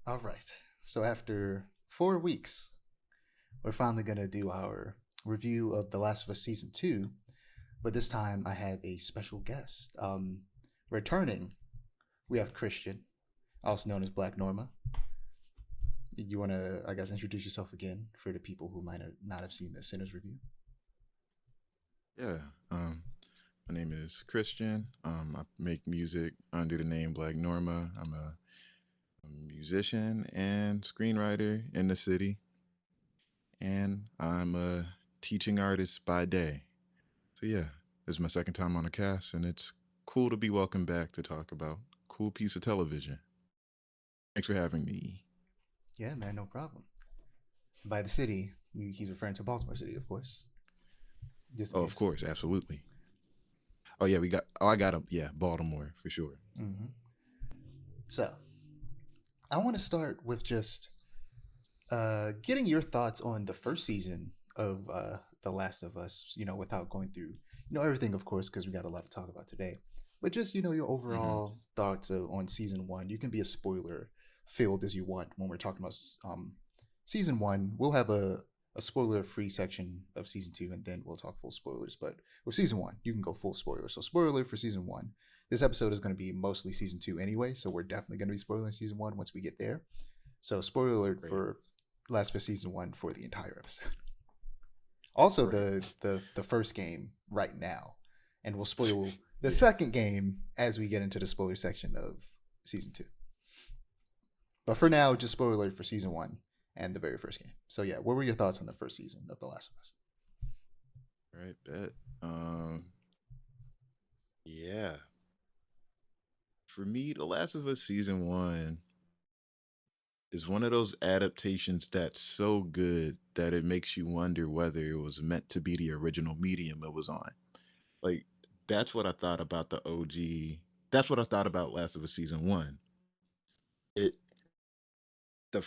All right. So after 4 weeks, we're finally going to do our review of The Last of Us Season 2. But this time I have a special guest. Returning, we have Christian, also known as Black Norma. You want to, I guess, introduce yourself again for the people who might not have seen the Sinners review? Yeah, my name is Christian. I make music under the name Black Norma. I'm a musician and screenwriter in the city, and I'm a teaching artist by day. So yeah, this is my second time on a cast, and it's cool to be welcome back to talk about a cool piece of television. Thanks for having me. Yeah, man, no problem. By the city, he's referring to Baltimore City, of course, just in Oh, of case. course, absolutely. Oh yeah, we got. Oh, I got him. Yeah, Baltimore for sure. So I want to start with just getting your thoughts on the first season of The Last of Us, without going through, everything, of course, because we got a lot to talk about today. But just, your Hmm. overall thoughts on season one. You can be as spoiler filled as you want when we're talking about season one. We'll have a spoiler free section of season two, and then we'll talk full spoilers. But with season one, you can go full spoiler. So, spoiler for season one. This episode is going to be mostly season two anyway, so we're definitely going to be spoiling season one once we get there. So, spoiler alert Right. for Last for season one for the entire episode. Also, Right. the first game right now, and we'll spoil the Yeah. second game as we get into the spoiler section of season two. But for now, just spoiler alert for season one and the very first game. So yeah, what were your thoughts on the first season of The Last of Us? Right. Bet. Yeah. For me, The Last of Us season one is one of those adaptations that's so good that it makes you wonder whether it was meant to be the original medium it was on. Like, that's what I thought about the OG. That's what I thought about Last of Us season one. It the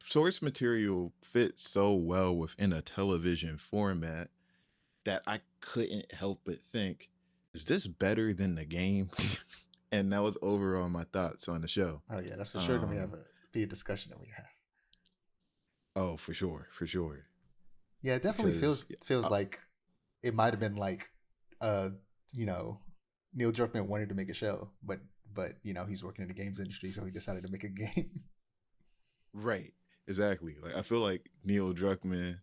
source material fits so well within a television format that I couldn't help but think, is this better than the game? And that was overall my thoughts on the show. Oh yeah, that's for sure gonna Um, be a discussion that we have. oh, for sure, for sure. Yeah, it definitely Because feels like it might have been like, uh, you know, Neil Druckmann wanted to make a show, but he's working in the games industry, so he decided to make a game. right, exactly. Like I feel like Neil Druckmann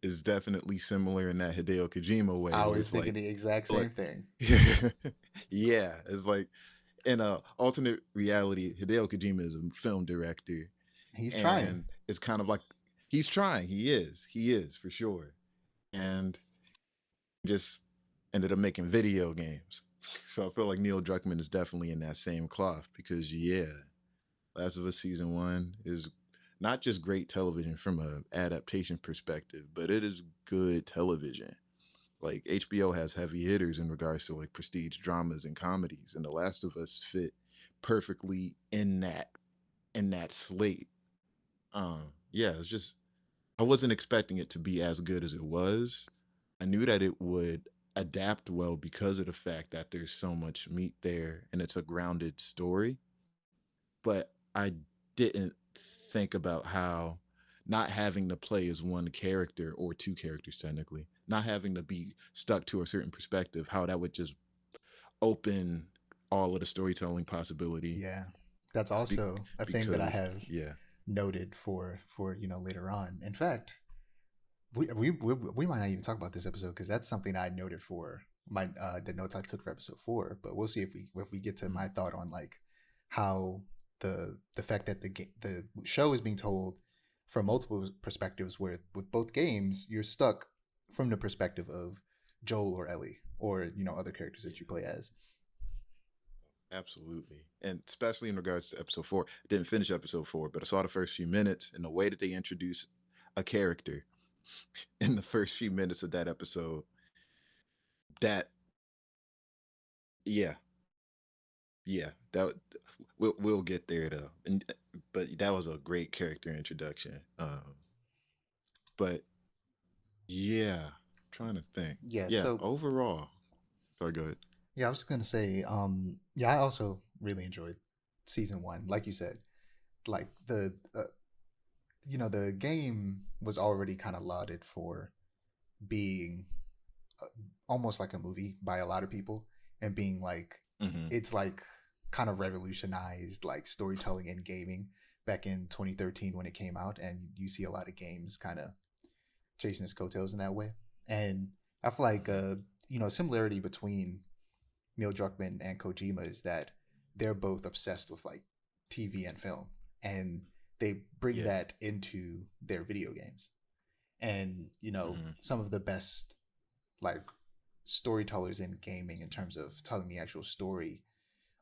is definitely similar in that Hideo Kojima way, I where was it's thinking like, the exact like, same thing. yeah, it's like in a alternate reality, Hideo Kojima is a film director, He's trying. and it's kind of like he's trying. He is for sure, and just ended up making video games. So I feel like Neil Druckmann is definitely in that same cloth because yeah, Last of Us season one is not just great television from a adaptation perspective, but it is good television. Like HBO has heavy hitters in regards to like prestige dramas and comedies, and The Last of Us fit perfectly in that slate. Yeah, it's just I wasn't expecting it to be as good as it was. I knew that it would adapt well because of the fact that there's so much meat there and it's a grounded story. But I didn't think about how not having to play as one character or two characters technically, not having to be stuck to a certain perspective, how that would just open all of the storytelling possibility Yeah, that's be- also a thing that I because have yeah. noted for later on. In fact, we might not even talk about this episode because that's something I noted for my the notes I took for episode four. But we'll see if we get to my Mhm. thought on like how the fact that the show is being told from multiple perspectives, where with both games you're stuck from the perspective of Joel or Ellie or other characters that you Yeah. play as. Absolutely. And especially in regards to episode four. I didn't finish episode four, but I saw the first few minutes and the way that they introduce a character in the first few minutes of that episode, that yeah, yeah, that we'll get there though. And but that was a great character introduction. But yeah, trying to think. Yeah, Yeah, so overall. Sorry, go ahead. I was just gonna say, yeah, I also really enjoyed season one, like you said. like the game was already kind of lauded for being uh, almost like a movie by a lot of people, and being like Hmm. it's like kind of revolutionized like storytelling in gaming back in 2013 when it came out, and you see a lot of games kind of chasing his coattails in that way. And I feel like Hmm. similarity between Neil Druckmann and Kojima is that they're both obsessed with like TV and film, and they bring Yeah. that into their video games. And Hmm. some of the best like storytellers in gaming in terms of telling the actual story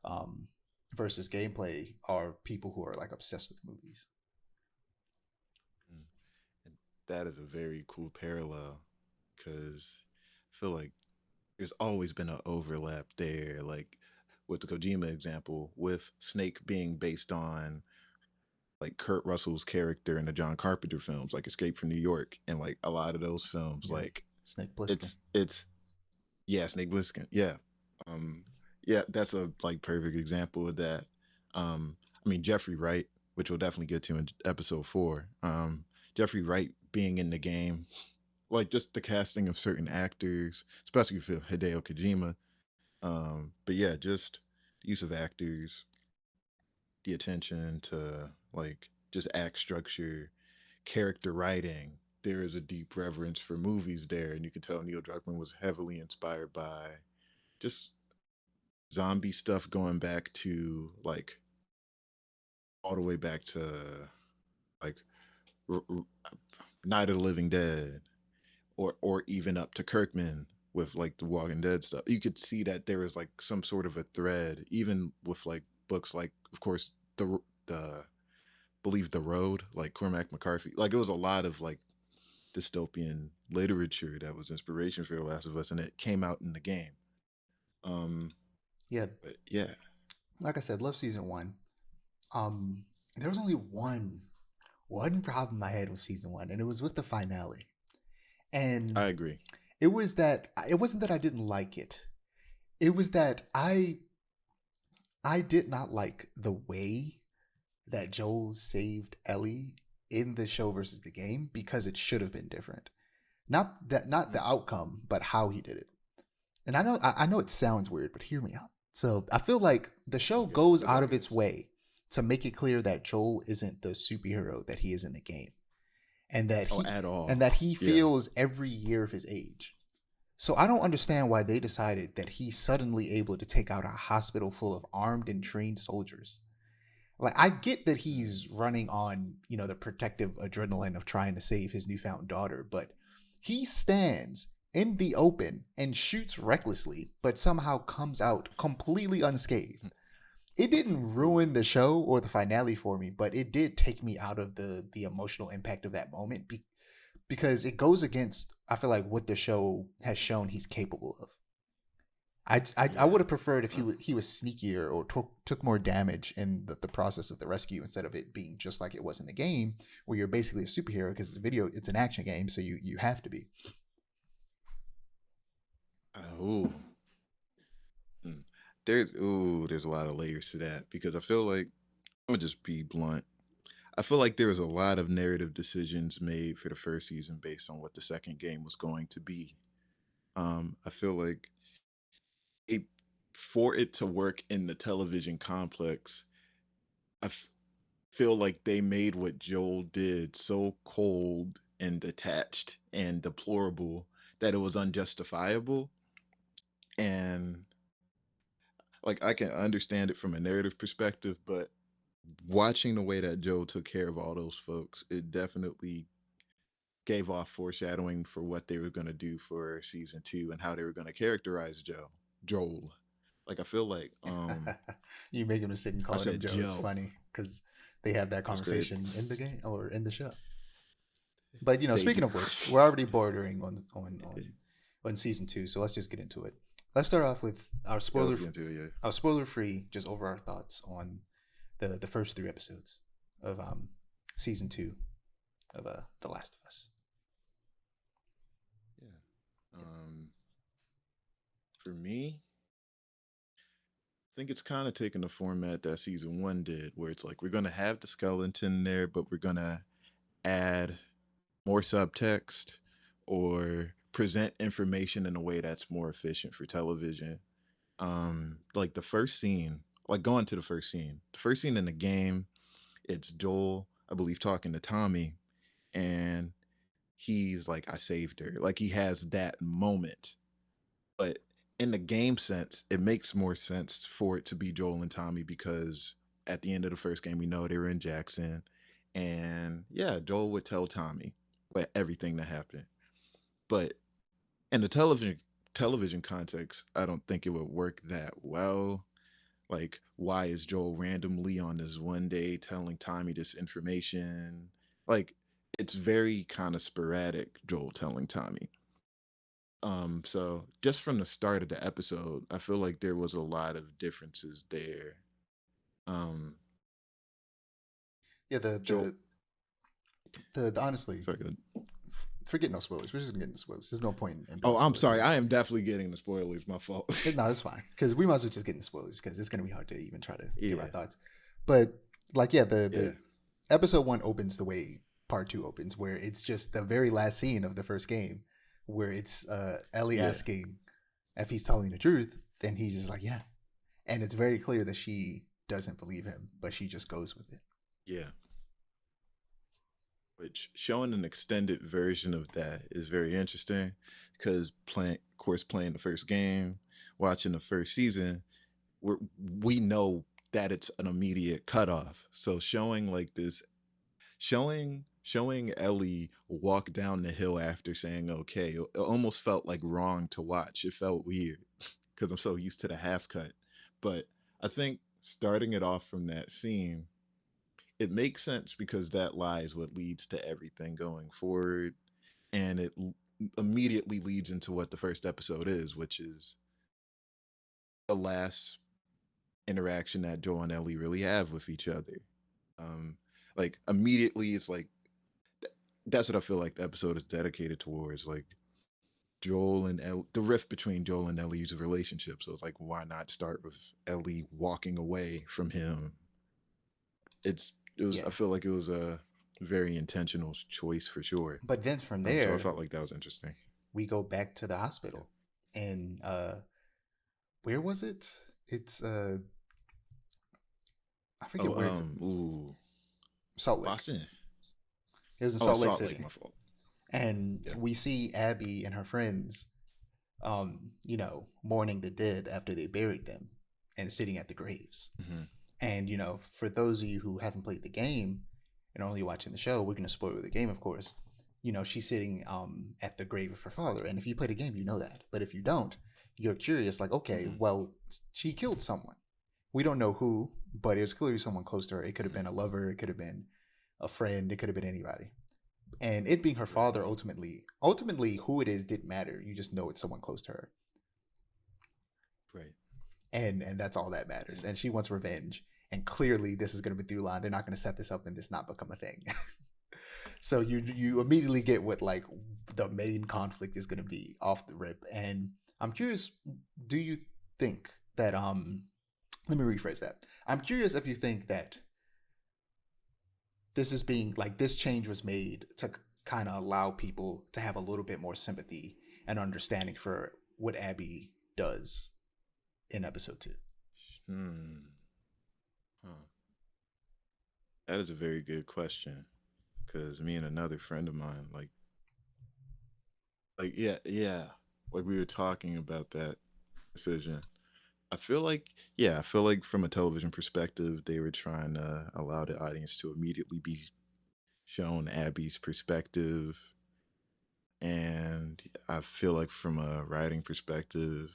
um, versus gameplay are people who are like obsessed with movies. And that is a very cool parallel because I feel like there's always been an overlap there. Like with the Kojima example, with Snake being based on like Kurt Russell's character in the John Carpenter films, like Escape from New York, and like a lot of those films, Yeah, like Snake Plissken. it's yeah, Snake Plissken, yeah, um, yeah, that's a like perfect example of that. I mean Jeffrey Wright, which we'll definitely get to in episode 4. Jeffrey Wright being in the game, like just the casting of certain actors, especially for Hideo Kojima. But yeah, just the use of actors, the attention to like just act structure, character writing. There is a deep reverence for movies there, and you can tell Neil Druckmann was heavily inspired by just zombie stuff going back to like all the way back to like r- r- Night of the Living Dead, or even up to Kirkman with like the Walking Dead stuff. You could see that there is like some sort of a thread, even with like books like, of course, the believe the Road, like Cormac McCarthy. Like it was a lot of like dystopian literature that was inspiration for The Last of Us, and it came out in the game. Um, Yeah, but yeah, like I said, love season one. There was only one problem I had with season one, and it was with the finale. And I agree. it wasn't that I didn't like it. It was that I did not like the way that Joel saved Ellie in the show versus the game because it should have been different. Not the Mm, outcome, but how he did it. And I know it sounds weird, but hear me out. So I feel like the show okay, goes that's out all of good. its way to make it clear that Joel isn't the superhero that he is in the game, and that Oh, he at all. and that he Yeah. feels every year of his age. So I don't understand why they decided that he's suddenly able to take out a hospital full of armed and trained soldiers. Like I get that Mm, he's running on, the protective adrenaline of trying to save his newfound daughter, but he stands in the open and shoots recklessly, but somehow comes out completely unscathed. It didn't ooh, ruin the show or the finale for me, but it did take me out of the emotional impact of that moment because it goes against I feel like what the show has shown he's capable of. I yeah. would have preferred if he was sneakier or took more damage in the process of the rescue instead of it being just like it was in the game where you're basically a superhero because it's an action game, so you have to be. Ooh. Mm. There's a lot of layers to that because I feel like I'm gonna just be blunt. I feel like there was a lot of narrative decisions made for the first season based on what the second game was going to be. I feel like it for it to work in the television complex, I feel like they made what Joel did so cold and detached and deplorable that it was unjustifiable. And like I can understand it from a narrative perspective, but watching the way that Joel took care of all those folks, it definitely gave off foreshadowing for what they were going to do for season 2 and how they were going to characterize Joel. Like I feel like You make a mistake and I calling him said Joe. It's Joe. funny because they have that That's crazy. conversation in the game or in the show. But They do. speaking of which, we're already bordering on season two, so let's just get into it. Let's start off with Yeah, let's get into it. Yeah. our spoiler free, just over our thoughts on the first 3 episodes of season two of The Last of Us. Yeah. For me, think it's kind of taking the format that season one did, where it's like we're gonna have the skeleton there, but we're gonna add more subtext or present information in a way that's more efficient for television. Like the first scene, like going to the first scene in the game, it's Joel, I believe, talking to Tommy, and he's like, I saved her. Like he has that moment. But in the game sense, it makes more sense for it to be Joel and Tommy because at the end of the first game, we know they were in Jackson. And yeah, Joel would tell Tommy what everything that happened. But in the television context, I don't think it would work that well. Like, why is Joel randomly on this one day telling Tommy this information? Like, it's very kind of sporadic, Joel telling Tommy. So just from the start of the episode, I feel like there was a lot of differences there. Um, Yeah, Joel, the honestly, sorry, good. forget no spoilers. We're just gonna get into spoilers. There's no point in Oh, doing I'm spoilers. sorry. I am definitely getting the spoilers. My fault. No, it's fine because we might as well just get into spoilers because it's gonna be hard to even try to give our Yeah, thoughts. But like, yeah, yeah, the episode one opens the way part two opens, where it's just the very last scene of the first game, where it's Ellie yeah, asking if he's telling the truth, then he's just like, yeah, and it's very clear that she doesn't believe him, but she just goes with it. yeah. Which showing an extended version of that is very interesting because playing, of course, playing the first game, watching the first season, we know that it's an immediate cutoff. So showing like this, showing Ellie walk down the hill after saying okay, it almost felt like wrong to watch. It felt weird because I'm so used to the half cut. But I think starting it off from that scene, it makes sense because that lies what leads to everything going forward, and immediately leads into what the first episode is, which is the last interaction that Joel and Ellie really have with each other. Um, like immediately, it's like that's what I feel like the episode is dedicated towards, like Joel and the rift between Joel and Ellie's relationship. So it's like, why not start with Ellie walking away from him? It was, I Yeah, feel like it was a very intentional choice for sure. but then from So I there felt like that was interesting. we go back to the Yeah. hospital, and where was it? It's I forget Oh, where it's ooh, Salt Lake. Boston. It was in Oh, Salt Lake Salt Lake. City, My fault. and Yeah. we see Abby and her friends, mourning the dead after they buried them, and sitting at the graves. Hmm. And for those of you who haven't played the game and are only watching the show, we're going to spoil the game, of course. She's sitting at the grave of her father, and if you play the game, you know that. But if you don't, you're curious, like, okay, Hmm. well, she killed someone. We don't know who, but it was clearly someone close to her. It could have Hmm. been a lover, it could have been a friend, it could have been anybody. And it being her Right. father, ultimately, who it is didn't matter. You just know it's someone close to her, Right. and that's all that matters. Yeah. And she wants revenge, and clearly, this is going to be through line. They're not going to set this up and this not become a thing. So you immediately get what like the main conflict is going to be off the rip. And I'm curious, do you think that let me rephrase that. I'm curious if you think that this is being like this change was made to kind of allow people to have a little bit more sympathy and understanding for what Abby does in episode 2. Hmm. Huh. That is a very good question. Because me and another friend of mine, yeah, yeah, like we were talking about that decision. I feel like, yeah, I feel like from a television perspective, they were trying to allow the audience to immediately be shown Abby's perspective. And I feel like from a writing perspective,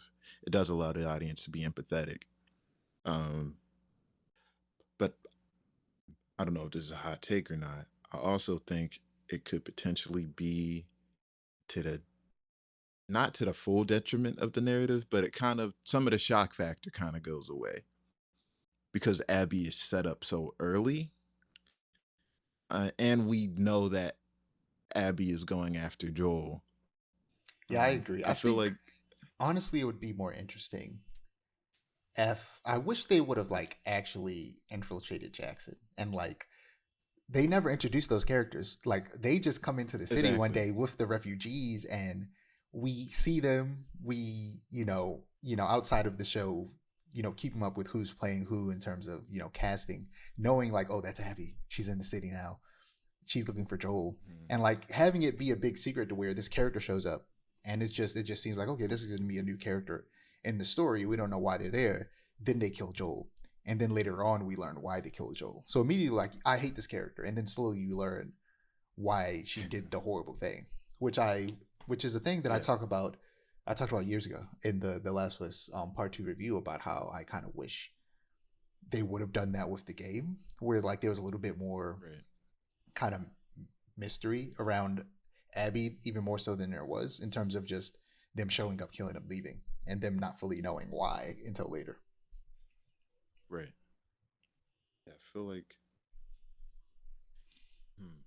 it does allow the audience to be empathetic. Um, but I don't know if this is a hot take or not. I also think it could potentially be to the not to the full detriment of the narrative, but it kind of some of the shock factor kind of goes away because Abby is set up so early, and we know that Abby is going after Joel. Yeah, I agree. I I feel think like honestly it would be more interesting I wish they would have like actually infiltrated Jackson and like they never introduced those characters. Like they just come into the city one Exactly. day with the refugees and we see them. We, outside of the show, keep them up with who's playing who in terms of, casting, knowing like, oh, that's Abby. She's in the city now. She's looking for Joel. Mhm. And like having it be a big secret to where this character shows up and it just seems like, okay, this is gonna be a new character in the story. We don't know why they're there. Then they kill Joel and then later on we learn why they killed Joel. So immediately like I hate this character, and then slowly you learn why she did the horrible thing, which is a thing that I Yeah. talk about. I talked about years ago in the Last of Us Part Two review about how I kind of wish they would have done that with the game, where like there was a little bit more Right. kind of mystery around Abby, even more so than there was in terms of just them showing up, killing him, leaving, and them not fully knowing why until later. Right. Yeah, I feel like hmm,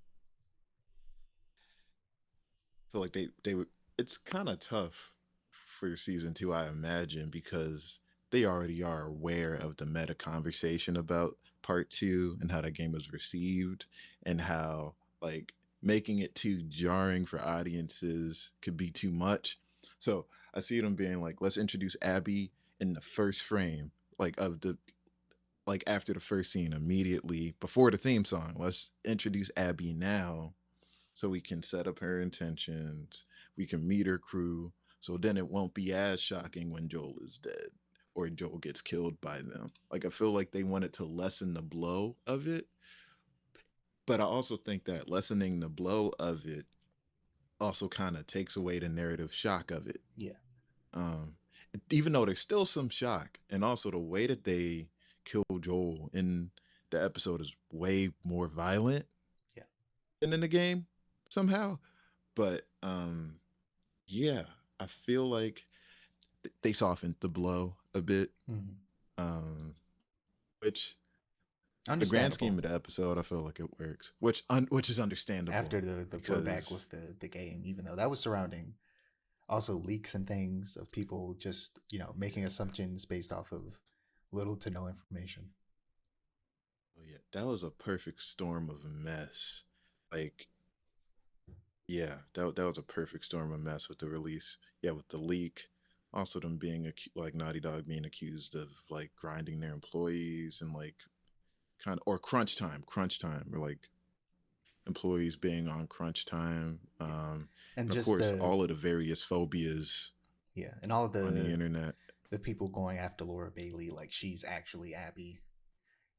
they would. It's kind of tough for season two, I imagine, because they already are aware of the meta conversation about part two and how that game was received, and how like making it too jarring for audiences could be too much. So I see them being like, let's introduce Abby in the first frame, like of the like after the first scene immediately before the theme song. Let's introduce Abby now so we can set up her intentions. We can meet her crew. So then it won't be as shocking when Joel is dead or Joel gets killed by them. Like I feel like they wanted to lessen the blow of it, but I also think that lessening the blow of it also kind of takes away the narrative shock of it. Yeah, Um, Even though there's still some shock, and also the way that they kill Joel in the episode is way more violent yeah. than in the game somehow. But yeah, I feel like they softened the blow a bit, Mm-hmm. um, which the grand scheme Understandable. of the episode, I feel like it works, which is understandable After the blowback because with the game, even though that was surrounding also leaks and things of people just making assumptions based off of little to no information. oh yeah, that was a perfect storm of mess. Like yeah, that was a perfect storm of mess with the release. Yeah, with the leak, also them being like Naughty Dog being accused of like grinding their employees and like kind of or crunch time, or like employees being on crunch time. Yeah, and And of just course, all of the various phobias and all of on the internet. the people going after Laura Bailey like she's actually Abby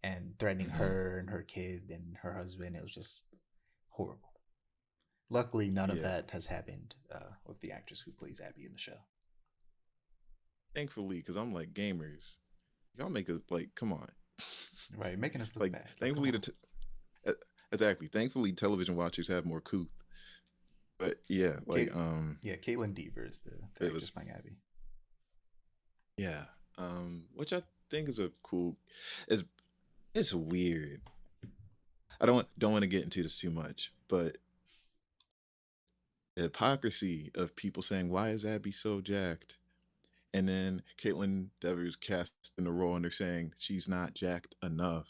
and threatening Hmm. her and her kid and her husband. It was just horrible. Luckily, none of Yeah, that has happened with the actress who plays Abby in the show. thankfully, because I'm like gamers, y'all make us like, come on. Right, making us look Like, bad. Like, come thankfully, on. uh, exactly. Thankfully, television watchers have more couth. But yeah, like, Yeah, Caitlin Deaver is the it actress was, playing Abby. yeah, which I think is a cool. It's it's weird. I don't want to get into this too much, but the hypocrisy of people saying, "Why is Abby so jacked?" And then Caitlin Devers cast in the role, and they're saying she's not jacked enough.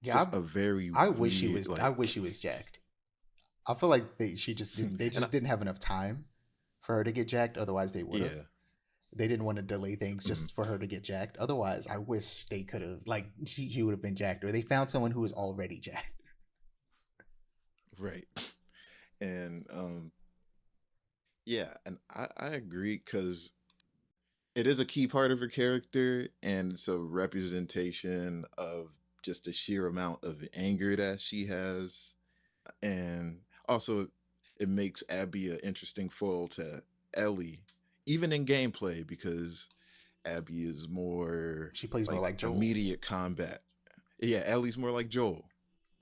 It's just Yeah, a very I wish she weird, was. I wish like, she was jacked. I feel like she just didn't. They and just didn't have enough time for her to get jacked. Otherwise, they would have. yeah, They didn't want to delay things mhm, just for her to get jacked. Otherwise, I wish they could have like she would have been jacked, or they found someone who was already jacked. right. And yeah, and I agree because it is a key part of her character, and it's a representation of just the sheer amount of anger that she has, and also it makes Abby an interesting foil to Ellie, even in gameplay, because Abby is more She plays more like like Joel immediate combat. Yeah, Ellie's more like Joel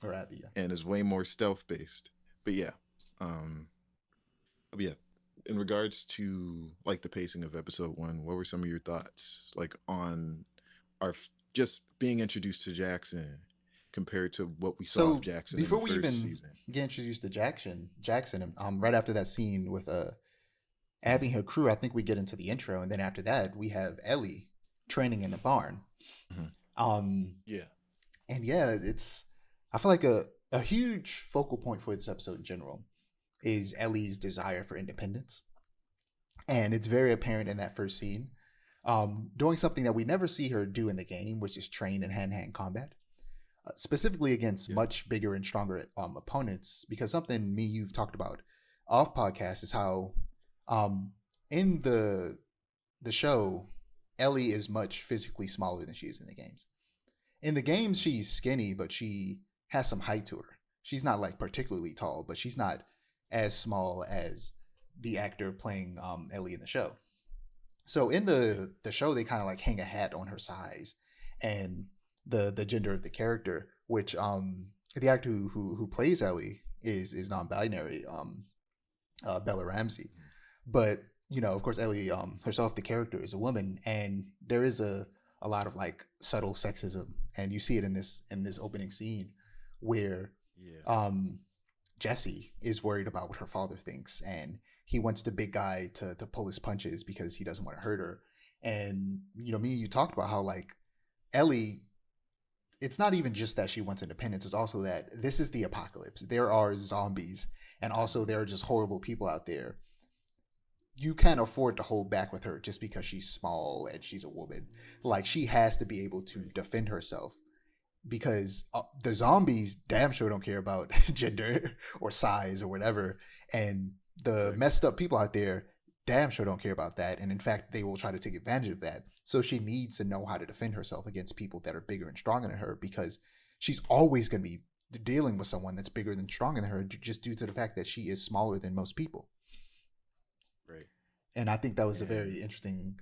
or Abby. Yeah. and is way more stealth based. But yeah, um, but yeah. In regards to like the pacing of episode one, what were some of your thoughts like on our just being introduced to Jackson compared to what we saw of So Jackson in before the we first even season? get introduced to Jackson, right after that scene with Mhm. Abby and her crew, I think we get into the intro, and then after that we have Ellie training in the barn. Mhm. Um, Yeah. and yeah, it's I feel like a huge focal point for this episode in general is Ellie's desire for independence, and it's very apparent in that first scene, doing something that we never see her do in the game, which is train in hand-to-hand combat, specifically against Yeah. much bigger and stronger opponents. Because something me you've talked about off podcast is how um, in the show, Ellie is much physically smaller than she is in the games. In the games, she's skinny, but she has some height to her. She's not like particularly tall, but she's not as small as the actor playing Ellie in the show. So in the show, they kind of like hang a hat on her size and the gender of the character, which the actor who plays Ellie is non-binary, Bella Ramsey. Mhm. But of course, Ellie herself, the character, is a woman, and there is a lot of like subtle sexism, and you see it in this opening scene where Yeah. um Jesse is worried about what her father thinks, and he wants the big guy to pull his punches because he doesn't want to hurt her. And me and you talked about how like Ellie, it's not even just that she wants independence; it's also that this is the apocalypse. There are zombies, and also there are just horrible people out there. You can't afford to hold back with her just because she's small and she's a woman. Like she has to be able to Right. defend herself because the zombies damn sure don't care about gender or size or whatever, and the Right. messed up people out there damn sure don't care about that, and in fact they will try to take advantage of that. So she needs to know how to defend herself against people that are bigger and stronger than her, because she's always going to be dealing with someone that's bigger than stronger than her, just due to the fact that she is smaller than most people. Right. And I think that was a And very interesting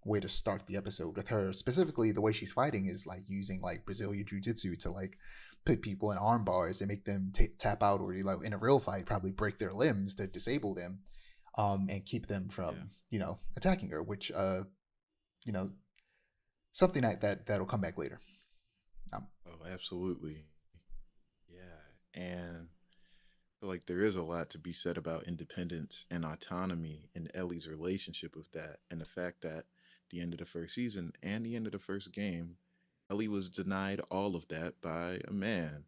way to start the episode with her. Specifically, the way she's fighting is like using like Brazilian jiu-jitsu to like put people in arm bars and make them tap out, or like in a real fight probably break their limbs to disable them, and keep them yeah. from attacking her, which you know something that'll come back later. Um, Oh, absolutely. Yeah. And I feel like there is a lot to be said about independence and autonomy and Ellie's relationship with that, and the fact that the end of the first season and the end of the first game, Ellie was denied all of that by a man.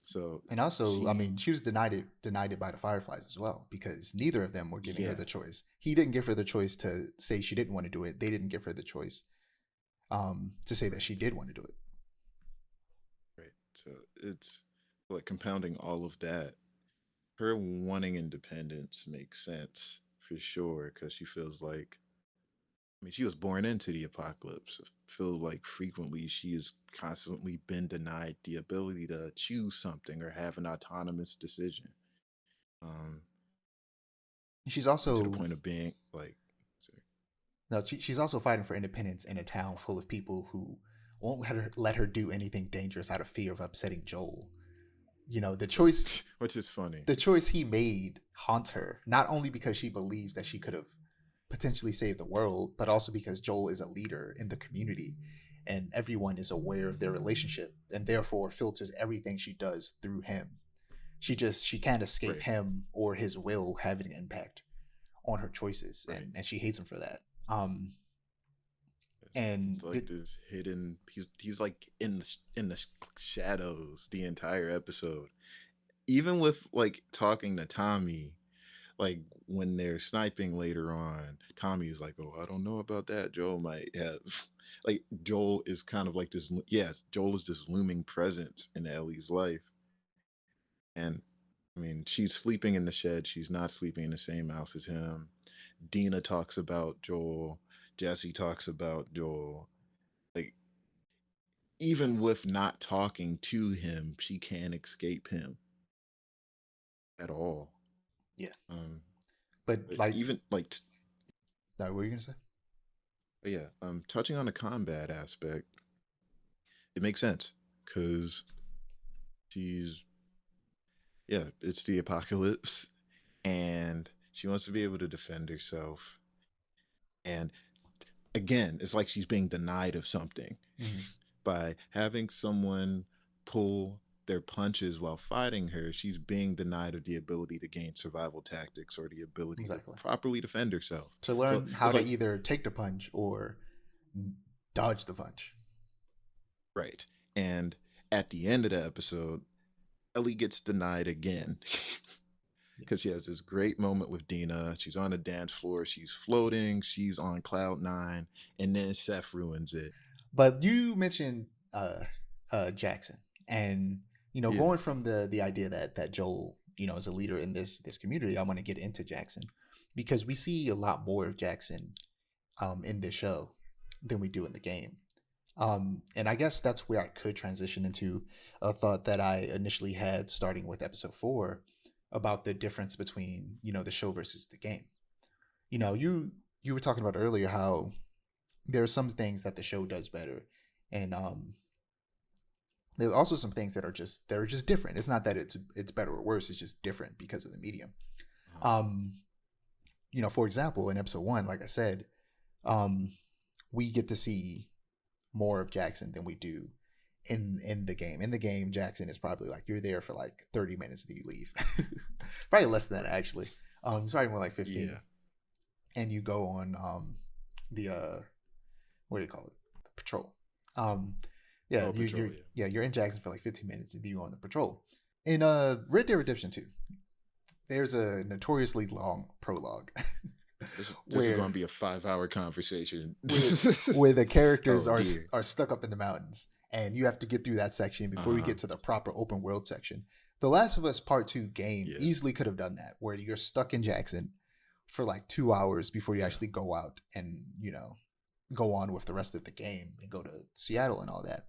So and also, I she, mean, she was denied it by the Fireflies as well, because neither of them were giving her yeah, the choice. He didn't give her the choice to say she didn't want to do it. They didn't give her the choice to say that right, she did want to do it. right. So it's like compounding all of that. Her wanting independence makes sense for sure because she feels like, I mean, she was born into the apocalypse. I feel like frequently she has constantly been denied the ability to choose something or have an autonomous decision. Um, She's and to the also point of being like, sorry, no, she's also fighting for independence in a town full of people who won't let her do anything dangerous out of fear of upsetting Joel. The choice which is funny. the choice he made haunts her, not only because she believes that she could have potentially saved the world, but also because Joel is a leader in the community, and everyone is aware of their relationship and therefore filters everything she does through him. She can't escape Right, him or his will having an impact on her choices, right. and she hates him for that. And He's like it, this hidden. He's like in the shadows the entire episode. Even with like talking to Tommy, like when they're sniping later on, Tommy's like, "Oh, I don't know about that. Joel might have." Like Joel is kind of like this. Yes, Joel is this looming presence in Ellie's life, and I mean, she's sleeping in the shed. She's not sleeping in the same house as him. Dina talks about Joel. Jesse talks about Joel. Like even with not talking to him, she can't escape him at all. yeah, Um, but but like, even like no, what were you gonna say? yeah, touching on the combat aspect, it makes sense because she's, yeah, it's the apocalypse, and she wants to be able to defend herself. And again, it's like she's being denied of something Mm-hmm. by having someone pull their punches while fighting her. She's being denied of the ability to gain survival tactics or the ability to Exactly. properly defend herself. To So learn how it's to like, either take the punch or dodged the punch. Right. And at the end of the episode, Ellie gets denied again. Yeah. Because she has this great moment with Dina. She's on the dance floor. She's floating. She's on cloud nine. And then Seth ruins it. But you mentioned Jackson, and Yeah. going from the idea that Joel is a leader in this community. I want to get into Jackson because we see a lot more of Jackson in this show than we do in the game. And I guess that's where I could transition into a thought that I initially had starting with episode 4 about the difference between the show versus the game. You were talking about earlier how there are some things that the show does better, and there are also some things that are just different. It's not that it's better or worse; it's just different because of the medium. Uh-huh. Um, for example, in episode 1, like I said, um, we get to see more of Jackson than we do in the game. In the game, Jackson is probably like you're there for like 30 minutes and you leave. Probably less than that Right. actually. It's probably more like 15. Yeah. And you go on the what do you call it? The patrol. Um yeah, Oh, Patrol. Yeah. you're in Jackson for like 15 minutes and you go on the patrol. In Red Dead Redemption 2, there's a notoriously long prologue This is where going to be a 5-hour conversation. where where the characters Oh are dear. are stuck up in the mountains, and you have to get through that section Uh before you huh. get to the proper open world section. The Last of Us Part 2 game Yeah. easily could have done that, where you're stuck in Jackson for like 2 hours before you Yeah. actually go out and go on with the rest of the game and go to Seattle and all that.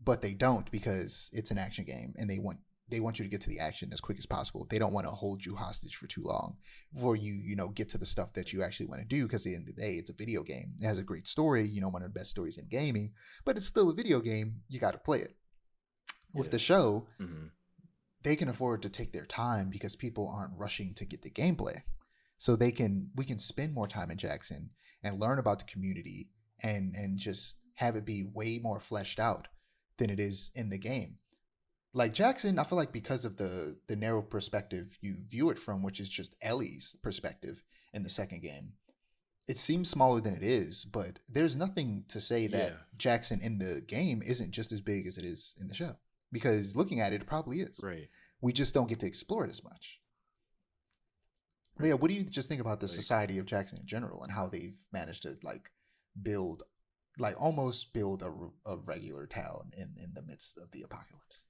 But they don't, because it's an action game and they want you to get to the action as quick as possible. They don't want to hold you hostage for too long before you get to the stuff that you actually want to do, because at the end of the day, it's a video game. It has a great story, one of the best stories in gaming, but it's still a video game. You got to play it. With Yeah. the show, Hmm. they can afford to take their time because people aren't rushing to get the gameplay. So we can spend more time in Jackson and learn about the community, and just have it be way more fleshed out than it is in the game. Like Jackson, I feel like because of the narrow perspective you view it from, which is just Ellie's perspective in the second game, it seems smaller than it is, but there's nothing to say that Yeah. Jackson in the game isn't just as big as it is in the show. Because looking at it, it probably is. Right. We just don't get to explore it as much. But yeah, Right. what do you just think about the Like, society of Jackson in general and how they've managed to build, almost build a regular town in the midst of the apocalypse?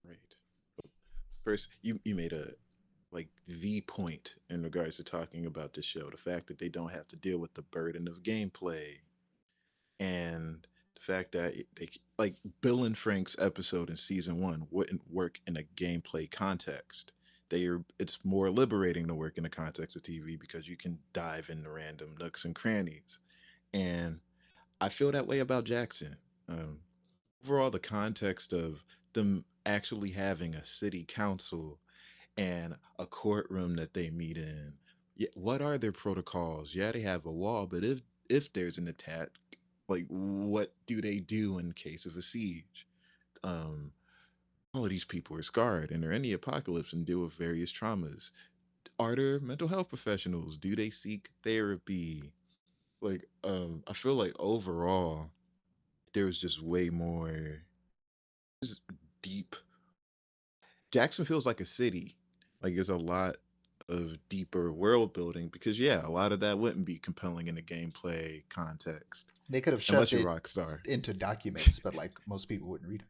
right. First, you made a like the point in regards to talking about the show, the fact that they don't have to deal with the burden of gameplay, and the fact that they like Bill and Frank's episode in season 1 wouldn't work in a gameplay context. It's more liberating to work in the context of TV because you can dive into random nooks and crannies. And I feel that way about Jackson. Um, Overall, the context of them actually having a city council and a courtroom that they meet in. Yeah, what are their protocols? Yeah, they have a wall, but if there's an attack, like what do they do in case of a siege? Um, all of these people are scarred and they're in the apocalypse and deal with various traumas. Are there mental health professionals? Do they seek therapy? I feel like overall there's just way more just deep. Jackson feels like a city. Like there's a lot of deeper world building because yeah, a lot of that wouldn't be compelling in a gameplay context They could have unless shoved you're it Rockstar. into documents, but most people wouldn't read it.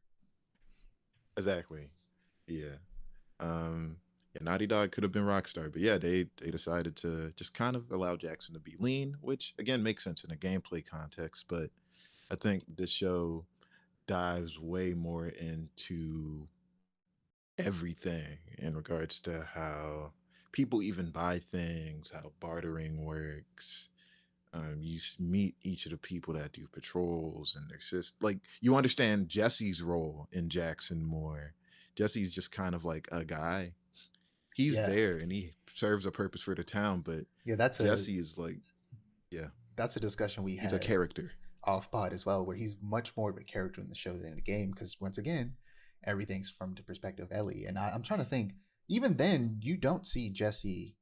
Exactly. Yeah. Um yeah, Naughty Dog could have been Rockstar, but yeah, they decided to just kind of allow Jackson to be lean, which again makes sense in a gameplay context, but I think this show dives way more into everything in regards to how people even buy things, how bartering works. Meet each of the people that do patrols and their like you understand Jesse's role in Jackson more. Jesse's just kind of like a guy. He's Yeah, there and he serves a purpose for the town, but yeah, that's a Jesse is like, yeah, that's a discussion we he's a had character. off pod as well, where he's much more of a character in the show than in the game. Because once again, everything's from the perspective of Ellie, and I'm trying to think. Even then, you don't see Jesse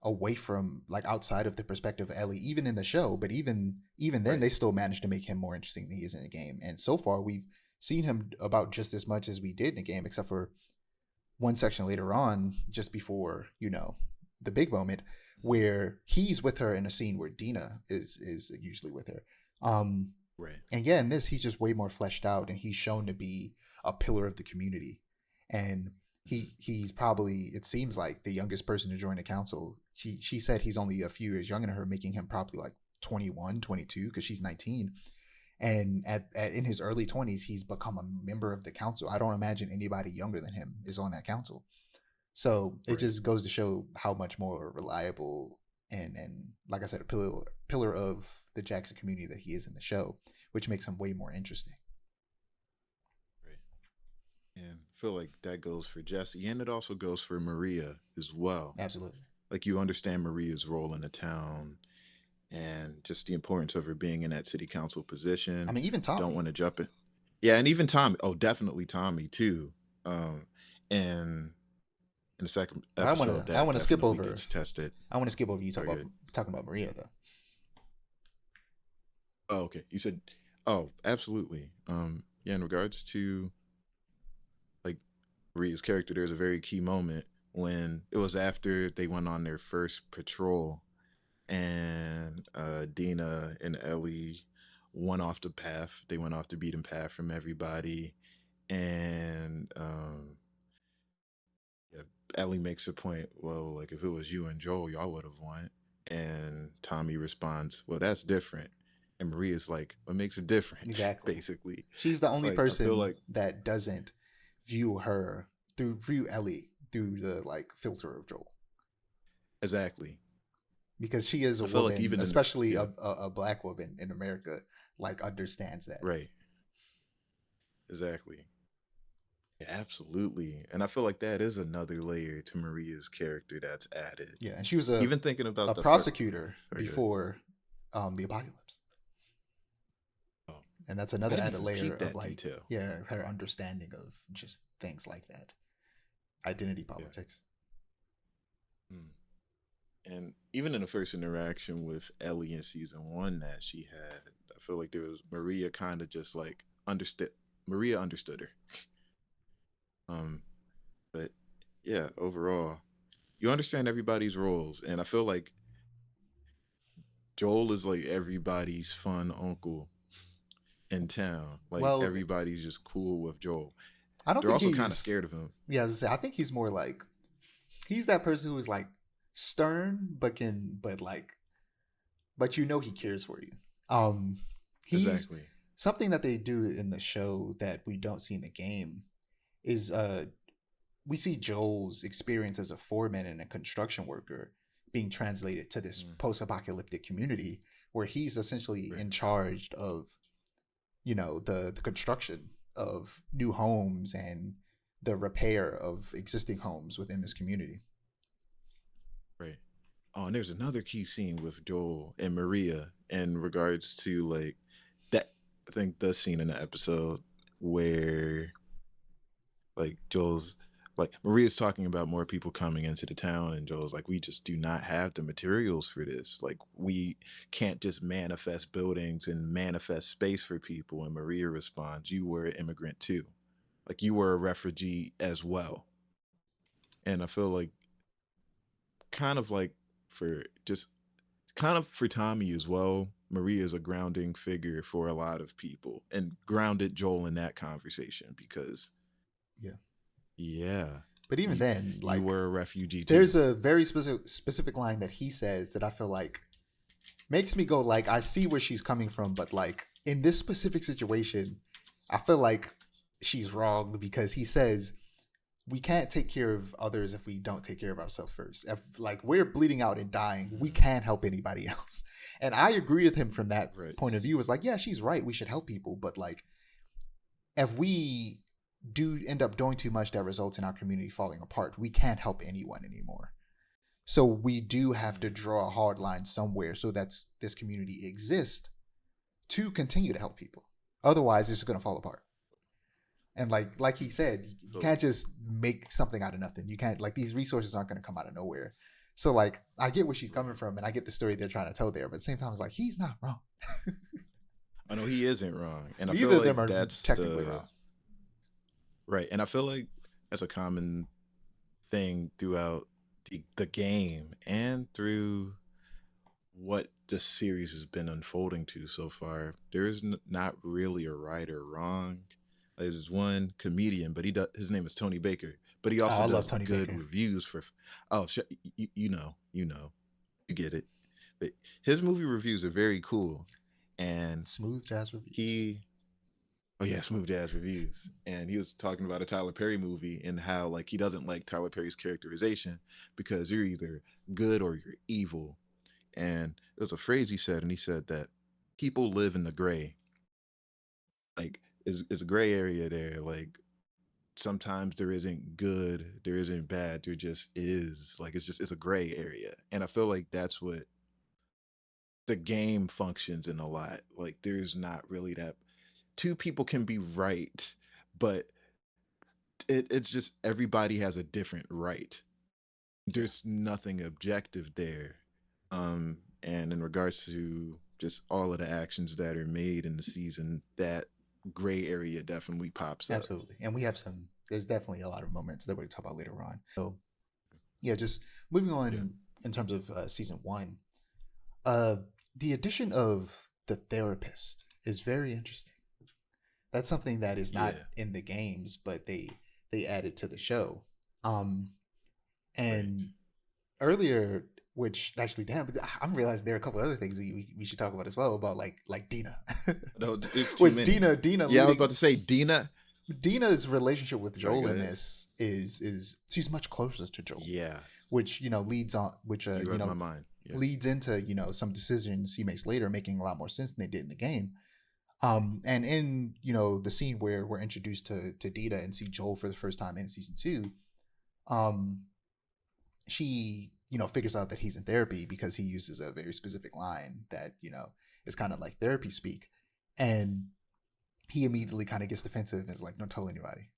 away from like outside of the perspective of Ellie, even in the show. But even then, Right. they still managed to make him more interesting than he is in the game. And so far, we've seen him about just as much as we did in the game, except for one section later on, just before the big moment, where he's with her in a scene where Dina is usually with her. Right. And yeah, in this, he's just way more fleshed out, and he's shown to be a pillar of the community. And Mhm. he's probably, it seems like, the youngest person to join the council. She said he's only a few years younger than her, making him probably like 21, 22, because she's 19. And in his early 20s, he's become a member of the council. I don't imagine anybody younger than him is on that council. So it Right. just goes to show how much more reliable and like I said, a pillar of the Jackson community that he is in the show, which makes him way more interesting. Right. And I feel like that goes for Jesse, and it also goes for Maria as well. Absolutely. Like you understand Maria's role in the town and just the importance of her being in that city council I position. mean, even Don't Tommy. want to jump it. Yeah, and even Tommy. Oh, definitely Tommy too. Um, and in the second But episode, I that want to skip definitely over. gets tested. I want to skip over you Very good. talking about Maria though. Oh, okay. You said, oh, absolutely. Yeah. In regards to like Maria's character, there's a very key moment when it was after they went on their first patrol, and Dina and Ellie went off the path. They went off the beaten path from everybody, and yeah, Ellie makes a point. Well, like if it was you and Joel, y'all would have won. And Tommy responds, "Well, that's different." And Maria's like, "What makes it different?" Exactly. Basically, She's the only like I feel person like that doesn't view Ellie through the like filter of Joel, exactly. because she is a I feel like woman, even in the especially yeah, a black woman in America, like understands that. right, exactly. Yeah, absolutely. And I feel like that is another layer to Maria's character that's added. Yeah, and she was Even thinking a about the first. prosecutor Sorry, good. before the apocalypse, Oh, and that's I another didn't added even layer peep of that like, detail. yeah, her understanding of just things like that, identity Yeah. politics. Mm. And even in the first interaction with Ellie in season one that she had, I feel like there was Maria kind of just like understood. Maria understood her. Um, but yeah, overall, you understand everybody's roles, and I feel like Joel is like everybody's fun uncle in town. Like Well, everybody's just cool with Joel. I don't They're think also kind of he's. scared of him. Yeah, I was gonna say, I think he's more like, he's that person who is like stern, but he cares for you. He's Exactly. something that they do in the show that we don't see in the game is we see Joel's experience as a foreman and a construction worker being translated to this Mm, post-apocalyptic community where he's essentially right. in charge of the construction of new homes and the repair of existing homes within this community. Right. Oh, and there's another key scene with Joel and Maria in regards to like that. I think the scene in the episode where like Joel's like Maria's talking about more people coming into the town, and Joel's like, we just do not have the materials for this. Like we can't just manifest buildings and manifest space for people. And Maria responds, "You were an immigrant too. Like you were a refugee as well." And I feel like kind of like for just kind of for Tommy as well, Maria is a grounding figure for a lot of people and grounded Joel in that conversation because Yeah. yeah, But even you then, you like, were a refugee there's too. a very specific line that he says that I feel like makes me go like, I see where she's coming from, but like in this specific situation, I feel like she's wrong, because he says we can't take care of others if we don't take care of ourselves first. If like we're bleeding out and dying, we Mm, can't help anybody else. And I agree with him from that right. point of view. It's like, yeah, she's right. We should help people, but like if we do end up doing too much that results in our community falling apart, we can't help anyone anymore. So we do have to Mm, draw a hard line somewhere so that this community exists to continue to help people. Otherwise, it's going to fall apart. And like he said, you so can't just make something out of nothing. You can't, like, these resources aren't going to come out of nowhere. So like I get where she's coming from, and I get the story they're trying to tell there, but at the same time, it's like he's not wrong. I know he isn't wrong, and I feel Neither of them like are that's technically the wrong. right, and I feel like that's a common thing throughout the game and through what the series has been unfolding to so far. There's not really a right or wrong. There's one comedian, but his name is Tony Baker, but he Oh, also I love does Tony good Baker. reviews for. Oh, you get it. But his movie reviews are very cool, and Smooth jazz reviews. he oh yeah, smooth jazz reviews. And he was talking about a Tyler Perry movie and how like he doesn't like Tyler Perry's characterization because you're either good or you're evil. And it was a phrase he said, and he said that people live in the gray. Like is a gray area there. Like sometimes there isn't good, there isn't bad, there just is. Like it's a gray area. And I feel like that's what the game functions in a lot. Like there's not really that two people can be right, but it's just everybody has a different right. Yeah, There's nothing objective there. And in regards to just all of the actions that are made in the season, that gray area definitely pops up. absolutely. And we have some. There's definitely a lot of moments that we're going to talk about later on. So yeah, just moving Yeah. on in terms of season one. Uh, the addition of the therapist is very interesting. That's something that is not Yeah. in the games, but they added to the show. Um, Right. and earlier, which actually, damn, I'm realizing there are a couple other things we should talk about as well about like Dina, No, it's too with many. Dina Yeah, I was about leading to say Dina. Dina's relationship with Right, Joel go in ahead. this is she's much closer to Joel, Yeah. which leads on which You read my mind. Yeah. leads into some decisions he makes later making a lot more sense than they did in the game. And in the scene where we're introduced to Dina and see Joel for the first time in season two, um, she figures out that he's in therapy because he uses a very specific line that is kind of like therapy speak, and he immediately kind of gets defensive and is like, "Don't tell anybody,"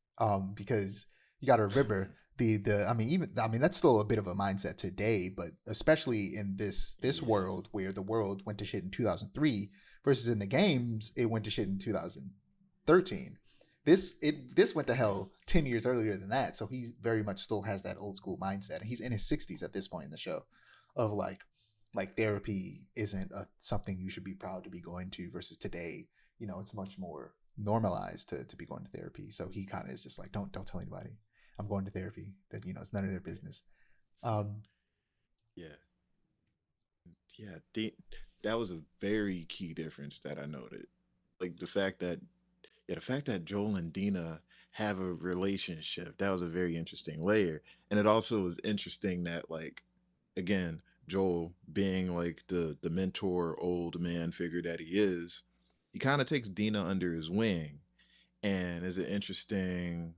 because you got to remember I mean that's still a bit of a mindset today, but especially in this Yeah. world where the world went to shit in 2003 versus in the games it went to shit in 2013. This went to hell 10 years earlier than that, so he very much still has that old school mindset, and he's in his 60s at this point in the show, of like therapy isn't something you should be proud to be going to versus today. It's much more normalized to be going to therapy, so he kind of is just like, don't tell anybody I'm going to therapy, that it's none of their Right. business. um Yeah. Yeah. That was a very key difference that I noted. Like the fact that Joel and Dina have a relationship, that was a very interesting layer. And it also was interesting that like again, Joel being like the mentor old man figure that he is, he kind of takes Dina under his wing and is an interesting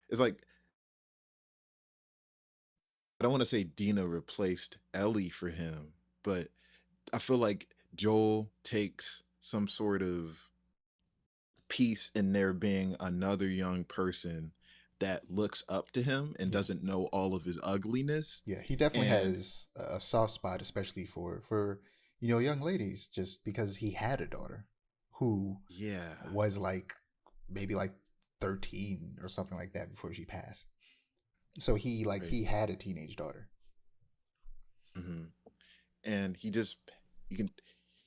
it's like I don't want to say Dina replaced Ellie for him, but I feel like Joel takes some sort of peace in there being another young person that looks up to him and yeah, doesn't know all of his ugliness. yeah, he definitely And has a soft spot, especially for young ladies, just because he had a daughter who yeah, was like maybe like 13 or something like that before she passed. So right. he had a teenage daughter. hmm And he can,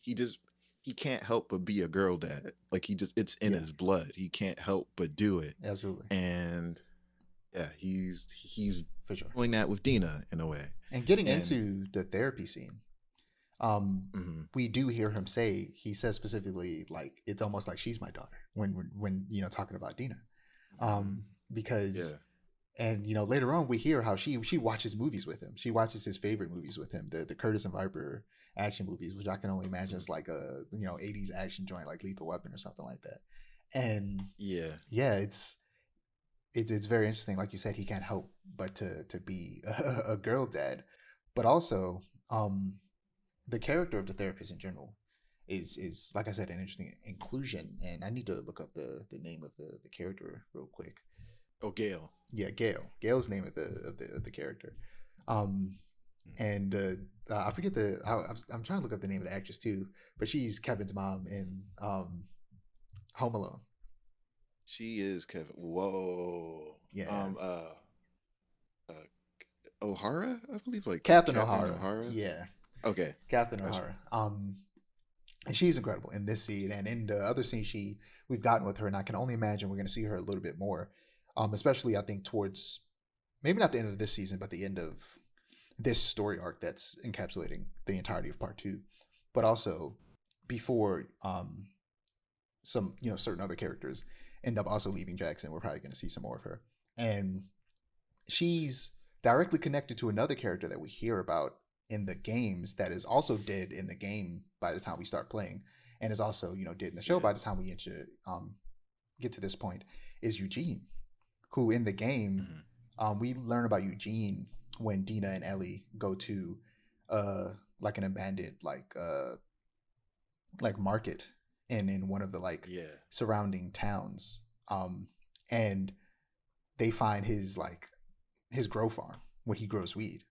he just, he can't help but be a girl dad. Like it's in Yeah, his blood. He can't help but do it. absolutely, And yeah, he's for sure. doing that with Dina in a way. And getting And into the therapy scene, um, mhm, we do hear him say, he says specifically, like, it's almost like she's my daughter when talking about Dina. mhm, Because yeah, and later on we hear how she watches movies with him. She watches his favorite movies with him, the Curtis and Viper action movies, which I can only imagine mhm, is like a 80s action joint like Lethal Weapon or something like that. And yeah, yeah, it's very interesting. Like you said, he can't help but to be a girl dad, but also the character of the therapist in general is like I said, an interesting inclusion. And I need to look up the name of the character real quick. oh Gail. Yeah, Gail. Gail's name of the character. Um, and I forget I'm trying to look up the name of the actress too, but she's Kevin's mom in Home Alone. She is Kevin. Whoa. Yeah, Um. Uh. uh O'Hara, I believe, like Catherine Catherine O'Hara. O'Hara. Yeah, Okay. Catherine Gotcha. O'Hara. And she's incredible in this scene and in the other scene we've gotten with her, and I can only imagine we're going to see her a little bit more, especially I think towards maybe not the end of this season, but the end of this story arc that's encapsulating the entirety of part two, but also before some certain other characters end up also leaving Jackson. We're probably going to see some more of her, and she's directly connected to another character that we hear about in the games that is also dead in the game by the time we start playing, and is also dead in the show Yeah. by the time we get to this point. Is Eugene, who in the game Hmm. we learn about Eugene when Dina and Ellie go to uh like an abandoned like market and in one of the like Yeah. surrounding towns, and they find his grow farm where he grows weed.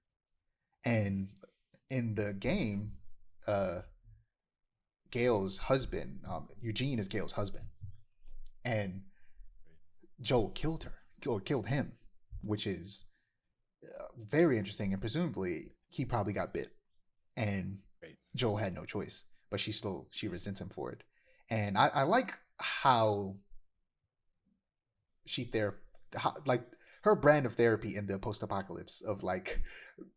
And in the game, uh Gail's husband, Eugene is Gail's husband, and Joel killed her or killed him, which is very interesting. And presumably, he probably got bit, and Right. Joel had no choice, but she resents him for it. And I like how she there, like her brand of therapy in the post-apocalypse of like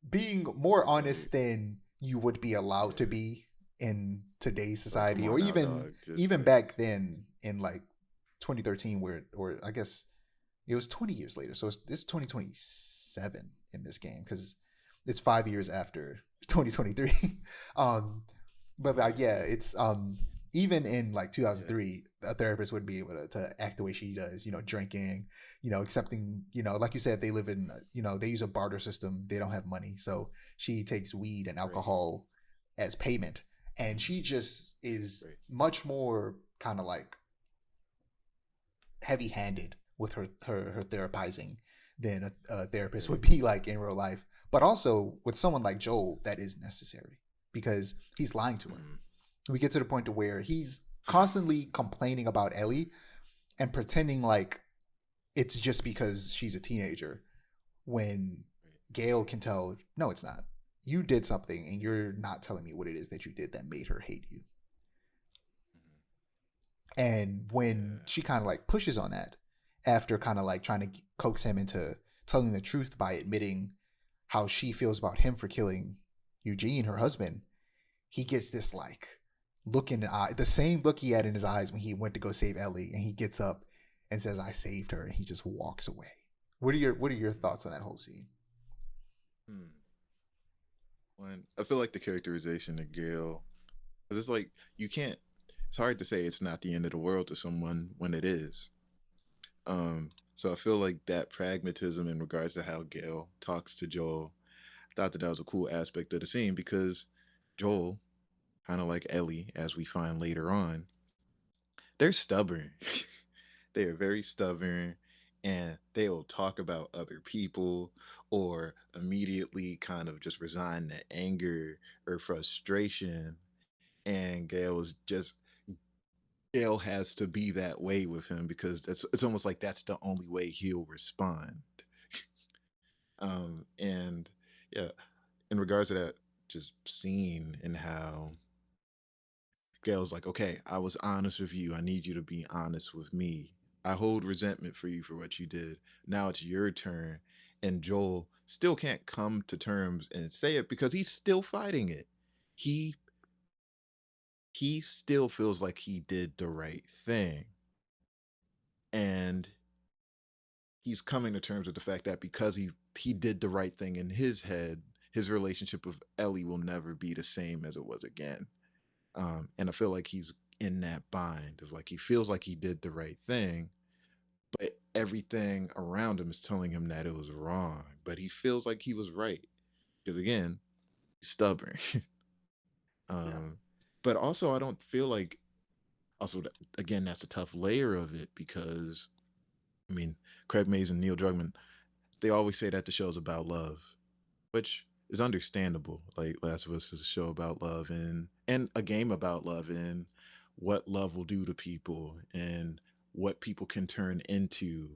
being more Right. honest than you would be allowed to Yeah. be in today's Like, come society, or on now, even dog. Just like, back then in like 2013, where or I guess it was 20 years later, so it's 2027 in this game because it's 5 years after 2023. um but like yeah, yeah. it's even in like Yeah. 2003 a therapist would be able to act the way she does, drinking, accepting, like you said, they live in, they use a barter system, they don't have money, so she takes weed and Right. alcohol as payment, and she just is Right. much more kind of like heavy handed with her therapizing than a therapist Right. would be like in real life, but also with someone like Joel that is necessary because he's lying to her. Mm. We get to the point to where he's constantly complaining about Ellie and pretending like it's just because she's a teenager when Gail can tell, no, it's not. You did something and you're not telling me what it is that you did that made her hate you. And when Yeah. she kind of like pushes on that after kind of like trying to coax him into telling the truth by admitting how she feels about him for killing Eugene, her husband, he gets this like look in the eye, the same look he had in his eyes when he went to go save Ellie, and he gets up and says, "I saved her," and he just walks away. What are your thoughts on that whole scene? Hmm. One, I feel like the characterization of Gail, because it's like you can't. It's hard to say it's not the end of the world to someone when it is. So I feel like that pragmatism in regards to how Gail talks to Joel, I thought that that was a cool aspect of the scene because Joel, kind of like Ellie, as we find later on, they're stubborn. They are very stubborn, and they will talk about other people or immediately kind of just resign to anger or frustration. And Gail has to be that way with him because it's almost like that's the only way he'll respond. And yeah, in regards to that, just scene and how Gail's like, okay, I was honest with you. I need you to be honest with me. I hold resentment for you for what you did. Now it's your turn. And Joel still can't come to terms and say it because he's still fighting it. He he still feels like he did the right thing. And he's coming to terms with the fact that because he did the right thing in his head, his relationship with Ellie will never be the same as it was again. And I feel like he's in that bind of like he feels like he did the right thing, but everything around him is telling him that it was wrong. But he feels like he was right because again, he's stubborn. Yeah, um, but also, I don't feel like again that's a tough layer of it because I mean Craig Mason, Neil Druckmann, they always say that the show's about love, which is understandable. Like Last of Us is a show about love and a game about love and what love will do to people and what people can turn into.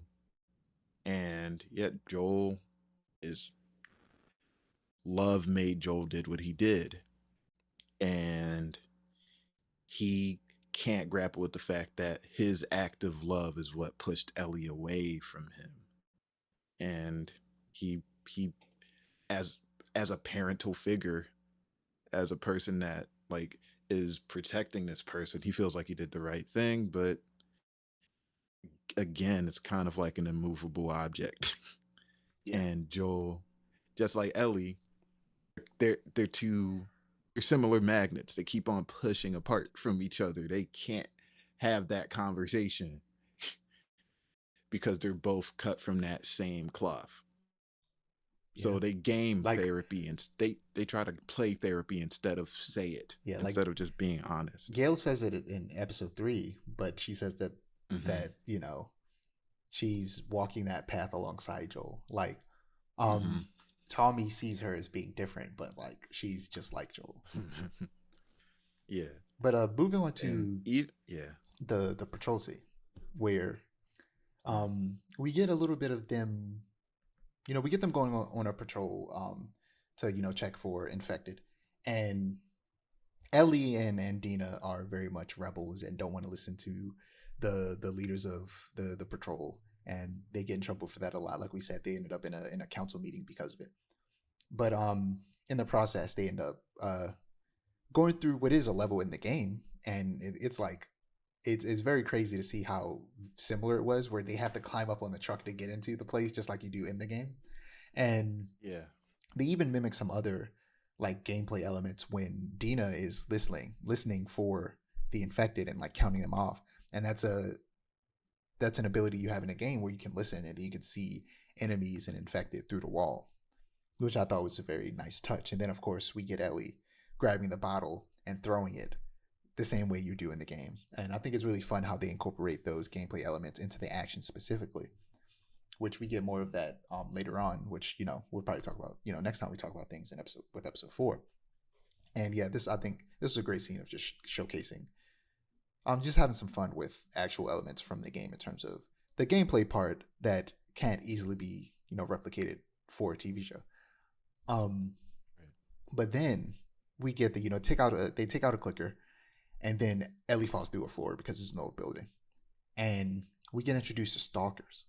And yet Joel is love made Joel did what he did. And he can't grapple with the fact that his act of love is what pushed Ellie away from him. And he as as a parental figure, as a person that like is protecting this person, he feels like he did the right thing, but again, it's kind of like an immovable object. Yeah. And Joel, just like Ellie, they're two they're similar magnets. They keep on pushing apart from each other. They can't have that conversation because they're both cut from that same cloth. Yeah. So they game Like, therapy and they try to play therapy instead of say it, yeah, like instead of just being honest. Gail says it in episode 3, but she says that Mm-hmm. she's walking that path alongside Joel. Like, Mm-hmm. Tommy sees her as being different, but like she's just like Joel. Yeah. But moving on And to yeah. the patrol scene, where we get a little bit of them. We get them going on a patrol to check for infected, and Ellie and Dina are very much rebels and don't want to listen to the leaders of the patrol, and they get in trouble for that a lot. Like we said, they ended up in a council meeting because of it. But in the process, they end up going through what is a level in the game, and it's like it's very crazy to see how similar it was, where they have to climb up on the truck to get into the place, just like you do in the game. And Yeah. they even mimic some other like gameplay elements when Dina is listening for the infected and like counting them off. And that's an ability you have in a game where you can listen and you can see enemies and infected through the wall, which I thought was a very nice touch. And then of course we get Ellie grabbing the bottle and throwing it the same way you do in the game. And I think it's really fun how they incorporate those gameplay elements into the action specifically, which we get more of that later on, which we'll probably talk about next time we talk about things in episode 4. And yeah, I think this is a great scene of just showcasing, just having some fun with actual elements from the game in terms of the gameplay part that can't easily be replicated for a TV show. Um, Right. but then we get the they take out a clicker, and then Ellie falls through a floor because it's an old building, and we get introduced to stalkers,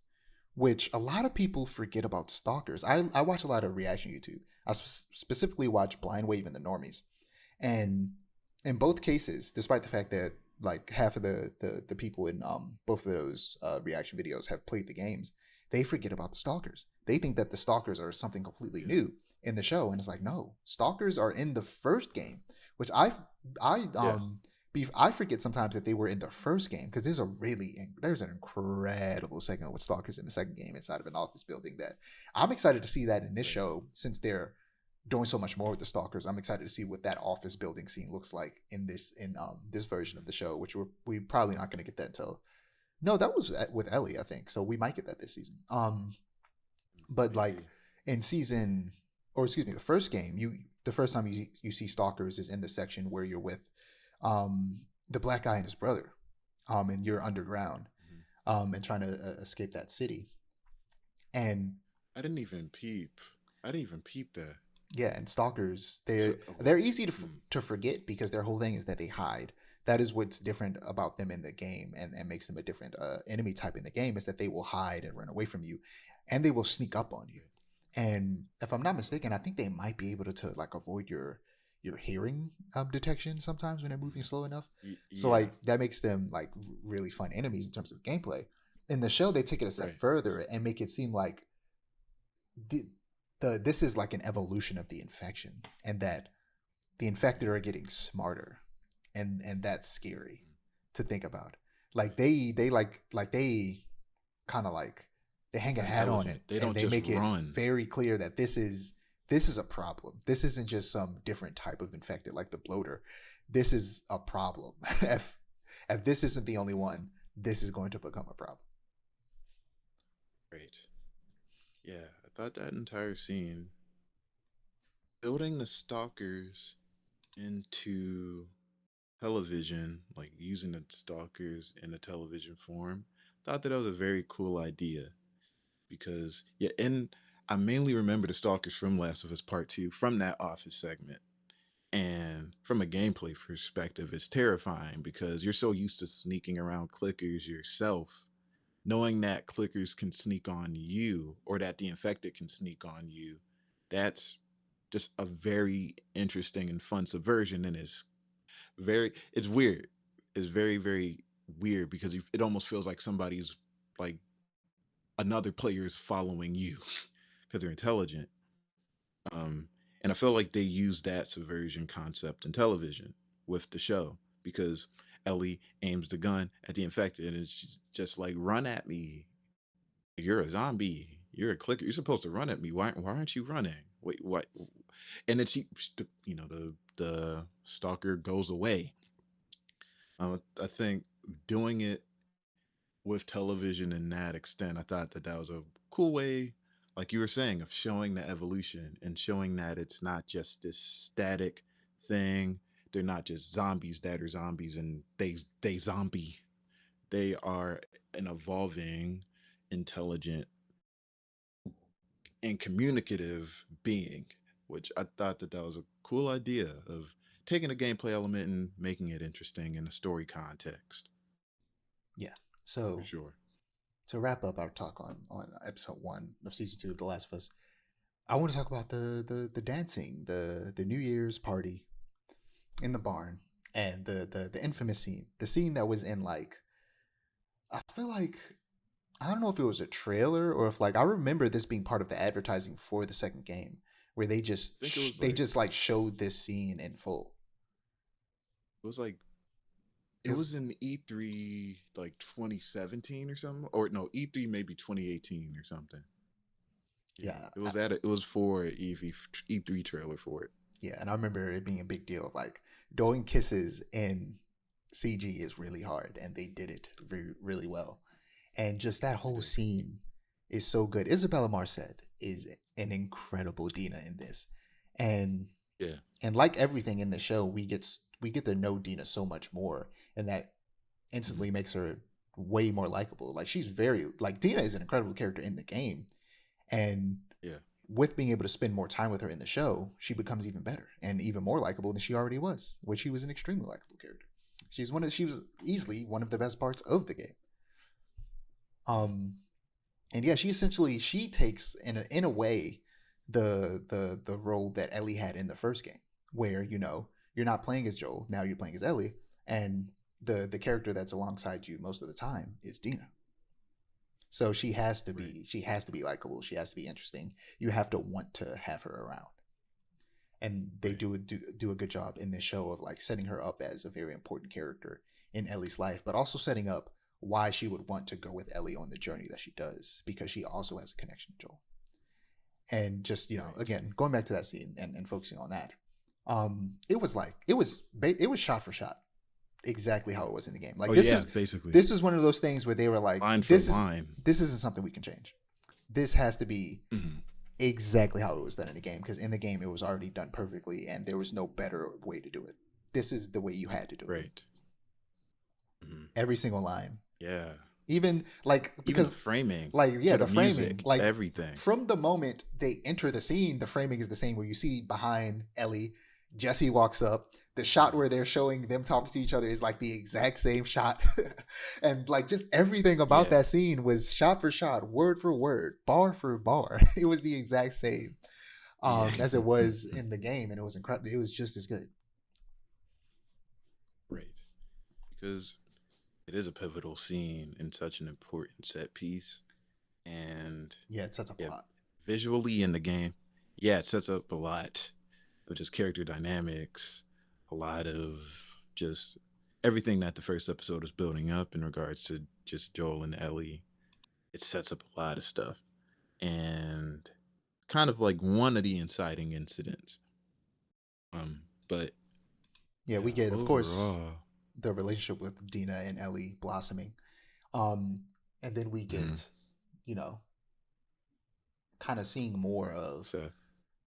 which a lot of people forget about stalkers. I watch a lot of reaction YouTube. I specifically watch Blind Wave and the Normies, and in both cases, despite the fact that like half of the people in both of those reaction videos have played the games, they forget about the stalkers. They think that the stalkers are something completely Yeah. new in the show, and it's like, no, stalkers are in the first game, which I Yeah. I forget sometimes that they were in the first game, because there's an incredible segment with stalkers in the second game inside of an office building that I'm excited to see that in this Right. show, since they're doing so much more with the stalkers. I'm excited to see what that office building scene looks like in this version of the show, which we probably not going to get that until no, that was with Ellie, I think, so we might get that this season. But like Maybe. in season, or excuse me, the first game, the first time you see stalkers is in the section where you're with the black guy and his brother, and you're underground, Mhm. and trying to escape that city. And I didn't even peep. I didn't even peep that. yeah, and stalkers, So, they're easy hmm. to forget, because their whole thing is that they hide. That is what's different about them in the game, and makes them a different enemy type in the game, is that they will hide and run away from you, and they will sneak up on you. And if I'm not mistaken, I think they might be able to like avoid your hearing detection sometimes when they're moving slow enough. So Yeah. like that makes them like really fun enemies in terms of gameplay. In the show, they take it a step Right. further and make it seem like the, this is like an evolution of the infection, and that the infected are getting smarter, and that's scary to think about. Like they kind of like they hang a They're hat on it, intelligent. They and don't they just make it run. very clear that this is a problem. This isn't just some different type of infected like the bloater. This is a problem. If this isn't the only one, this is going to become a problem. Right. Yeah. I thought that entire scene building the stalkers into television, like using the stalkers in a television form, thought that was a very cool idea because yeah, and I mainly remember the stalkers from Last of Us Part Two from that office segment. And from a gameplay perspective, it's terrifying because you're so used to sneaking around clickers yourself, knowing that clickers can sneak on you or that the infected can sneak on you. That's just a very interesting and fun subversion, and it's weird. It's very very weird because it almost feels like somebody's like another player is following you because they're intelligent. Um, and I feel like they use that subversion concept in television with the show because Ellie aims the gun at the infected and it's just like, run at me. You're a zombie. You're a clicker. You're supposed to run at me. Why aren't you running? Wait, what? And then the stalker goes away. I think doing it with television in that extent, I thought that that was a cool way, like you were saying, of showing the evolution and showing that it's not just this static thing. They're not just zombies that are zombies and they zombie. They are an evolving, intelligent, and communicative being, which I thought that that was a cool idea of taking a gameplay element and making it interesting in a story context, Yeah. for So sure. to wrap up our talk on episode 1 of season 2 of The Last of Us, I want to talk about the dancing, the New Year's party in the barn, and the infamous scene, the scene that was in like, I feel like, I don't know if it was a trailer or if like, I remember this being part of the advertising for the second game, where they just I think it was they like just like showed this scene in full. it was like It it was, was in E3 like 2017 or something, or no, E3 maybe 2018 or something. Yeah, yeah, it was it was for E3 trailer for it. yeah, and I remember it being a big deal. Like, doing kisses in CG is really hard, and they did it really well. And just that They whole did. scene is so good. Isabella Marcet is an incredible Dina in this, and Yeah. like everything in the show, we get to know Dina so much more, and that Mhm. instantly makes her way more likable. Like, she's very, like, Dina is an incredible character in the game, and Yeah. with being able to spend more time with her in the show, she becomes even better and even more likable than she already was, which she was an extremely likable character. She was easily one of the best parts of the game. Mhm. Um, and yeah, she takes in a way the role that Ellie had in the first game, where you're not playing as Joel, now you're playing as Ellie, and the character that's alongside you most of the time is Dina. So Right. she has to be likable, she has to be interesting. You have to want to have her around, and they Right. do a good job in this show of like setting her up as a very important character in Ellie's life, but also setting up why she would want to go with Ellie on the journey that she does, because she also has a connection to Joel. And just, Right. again, going back to that scene and focusing on that, it was like it was shot for shot exactly how it was in the game. Oh Like, yeah, basically this was one of those things where they were like, line for line. this isn't something we can change. This has to be Mhm. exactly how it was done in the game, because in the game it was already done perfectly and there was no better way to do it. This is the way you had to do it. Right. Mhm. Every single line, Yeah. even like, Even the because framing like, yeah, to the the framing, music, like, everything. from the moment they enter the scene, the framing is the same, where you see behind Ellie, Jesse walks up, the shot Mhm. where they're showing them talking to each other is like the exact same shot. And like, just everything about Yeah. that scene was shot for shot, word for word, bar for bar. It was the exact same Yeah. as it was in the game, and it was incredible. It was just as good. Right. Because it is a pivotal scene in such an important set piece. And Yeah, it sets up a yeah, lot. visually in the game, yeah, it sets up a lot of just character dynamics, a lot of just everything that the first episode is building up in regards to just Joel and Ellie. It sets up a lot of stuff. And kind of like one of the inciting incidents. But Yeah, we yeah, get, of course, overall. the relationship with Dina and Ellie blossoming. Um, and then we Mhm. get, you know, kind of seeing more of Seth.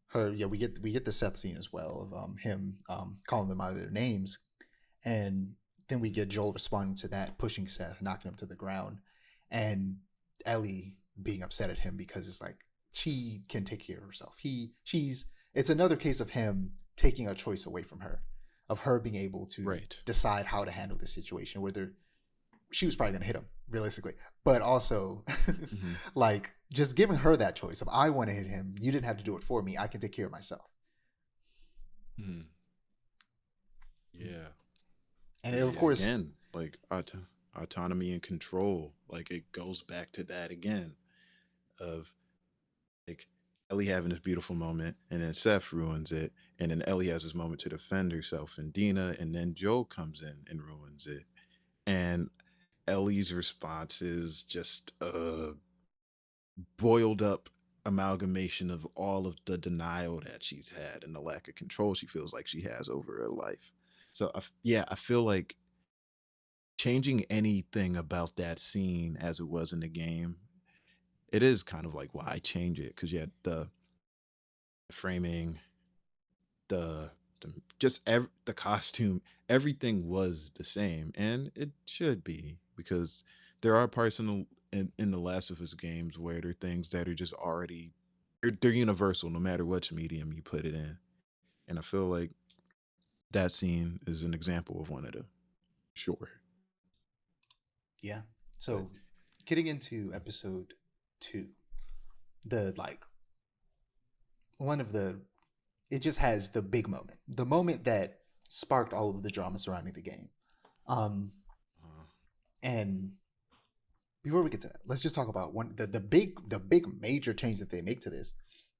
her. Yeah, we get the Seth scene as well of him calling them out of their names, and then we get Joel responding to that, pushing Seth, knocking him to the ground, and Ellie being upset at him because it's like she can take care of herself. She's it's another case of him taking a choice away from her, of her being able to Right. decide how to handle the situation. Whether she was probably gonna hit him realistically, but also Hmm. like just giving her that choice of I want to hit him. You didn't have to do it for me. I can take care of myself. Hmm. Yeah. And And it, of course, again, like autonomy and control. Like it goes back to that again of like Ellie having this beautiful moment, and then Seth ruins it, and then Ellie has this moment to defend herself, and Dina, and then Joel comes in and ruins it, and Ellie's response is just a boiled up amalgamation of all of the denial that she's had and the lack of control she feels like she has over her life. So yeah, I feel like changing anything about that scene as it was in the game, it is kind of like why change it, because yeah, the framing, the, the the costume, everything was the same, and it should be because there are parts in the Last of Us games where there are things that are just already they're universal no matter which medium you put it in, and I feel like that scene is an example of one of them. Sure, yeah. but So getting into episode 2, the like one of the it just has the big moment, the moment that sparked all of the drama surrounding the game. Um, uh, and before we get to that, let's just talk about one the big major change that they make to this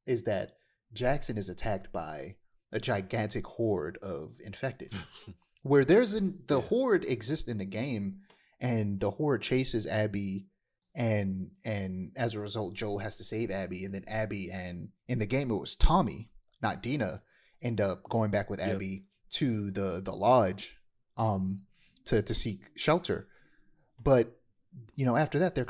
is that Jackson is attacked by a gigantic horde of infected. Where the yeah, horde exists in the game, and the horde chases Abby, and as a result, Joel has to save Abby, and then Abby and in the game it was Tommy, not Dina, end up going back with yep, Abby to the lodge, um, to seek shelter. But after that, they're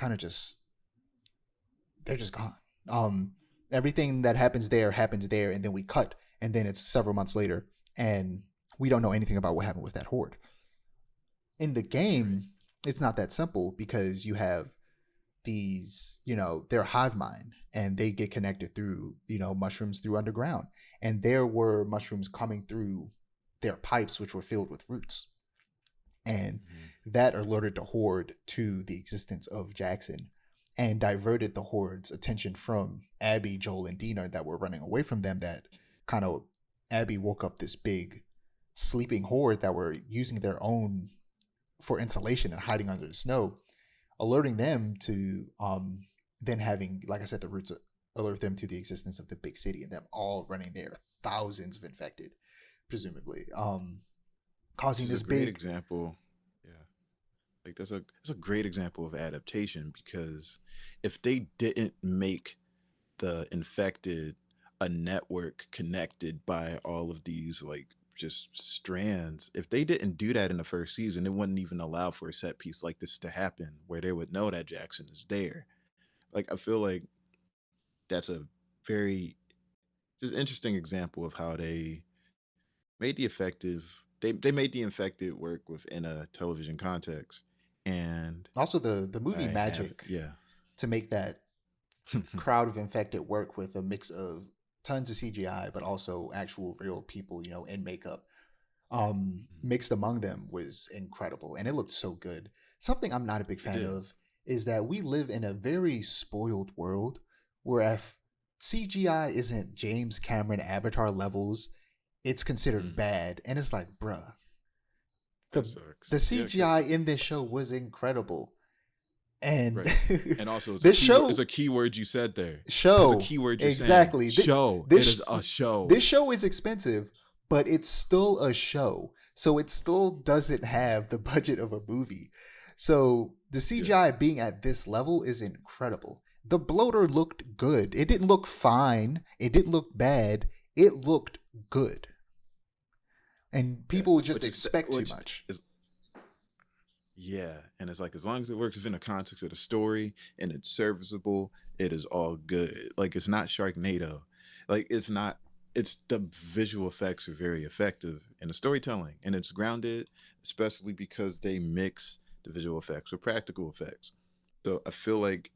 just gone. Um, Everything that happens there, and then we cut, and then it's several months later, and we don't know anything about what happened with that horde. In the right, game, it's not that simple because you have these, they're hive mind, and they get connected through, mushrooms through underground, and there were mushrooms coming through their pipes, which were filled with roots, and hmm, that alerted the horde to the existence of Jackson and diverted the horde's attention from Abby, Joel, and Dina that were running away from them. That kind of Abby woke up this big sleeping horde that were using their own for insulation and hiding under the snow, alerting them to then having, like I said, the roots alert them to the existence of the big city and them all running there, thousands of infected, presumably, which causing is a this great big. example. Yeah, like that's a great example of adaptation, because if they didn't make the infected a network connected by all of these like just strands, if they didn't do that in the first season, it wouldn't even allow for a set piece like this to happen where they would know that Jackson is there. Like I feel like that's a very just interesting example of how they made the effective they made the infected work within a television context. And Also, the I movie have, magic yeah. to make that crowd of infected work with a mix of tons of CGI, but also actual real people, in makeup, mixed among them was incredible, and it looked so good. Something I'm not a big It fan did. of is that we live in a very spoiled world where if CGI isn't James Cameron Avatar levels, it's considered Mm, bad, and it's like, bruh, that the sucks. the Yeah, CGI in this show was incredible, and right. And also, it's a this keyword. It's show a keyword you said there. It's a show keyword you're saying. exactly Show. It this is a show. this show is expensive, but it's still a show, so it still doesn't Mhm. have the budget of a movie. So the Yeah. CGI being at this level is incredible. The bloater looked good. It didn't look fine, it didn't look bad, it looked good, and Yeah. people just Which is expect too which much. is yeah. And it's like as long as it works within the context of the story and it's serviceable, it is all good. Like it's not Sharknado. Like it's not. it's the visual effects are very effective in the storytelling, and it's grounded, especially because they mix the visual effects with practical effects. So I feel like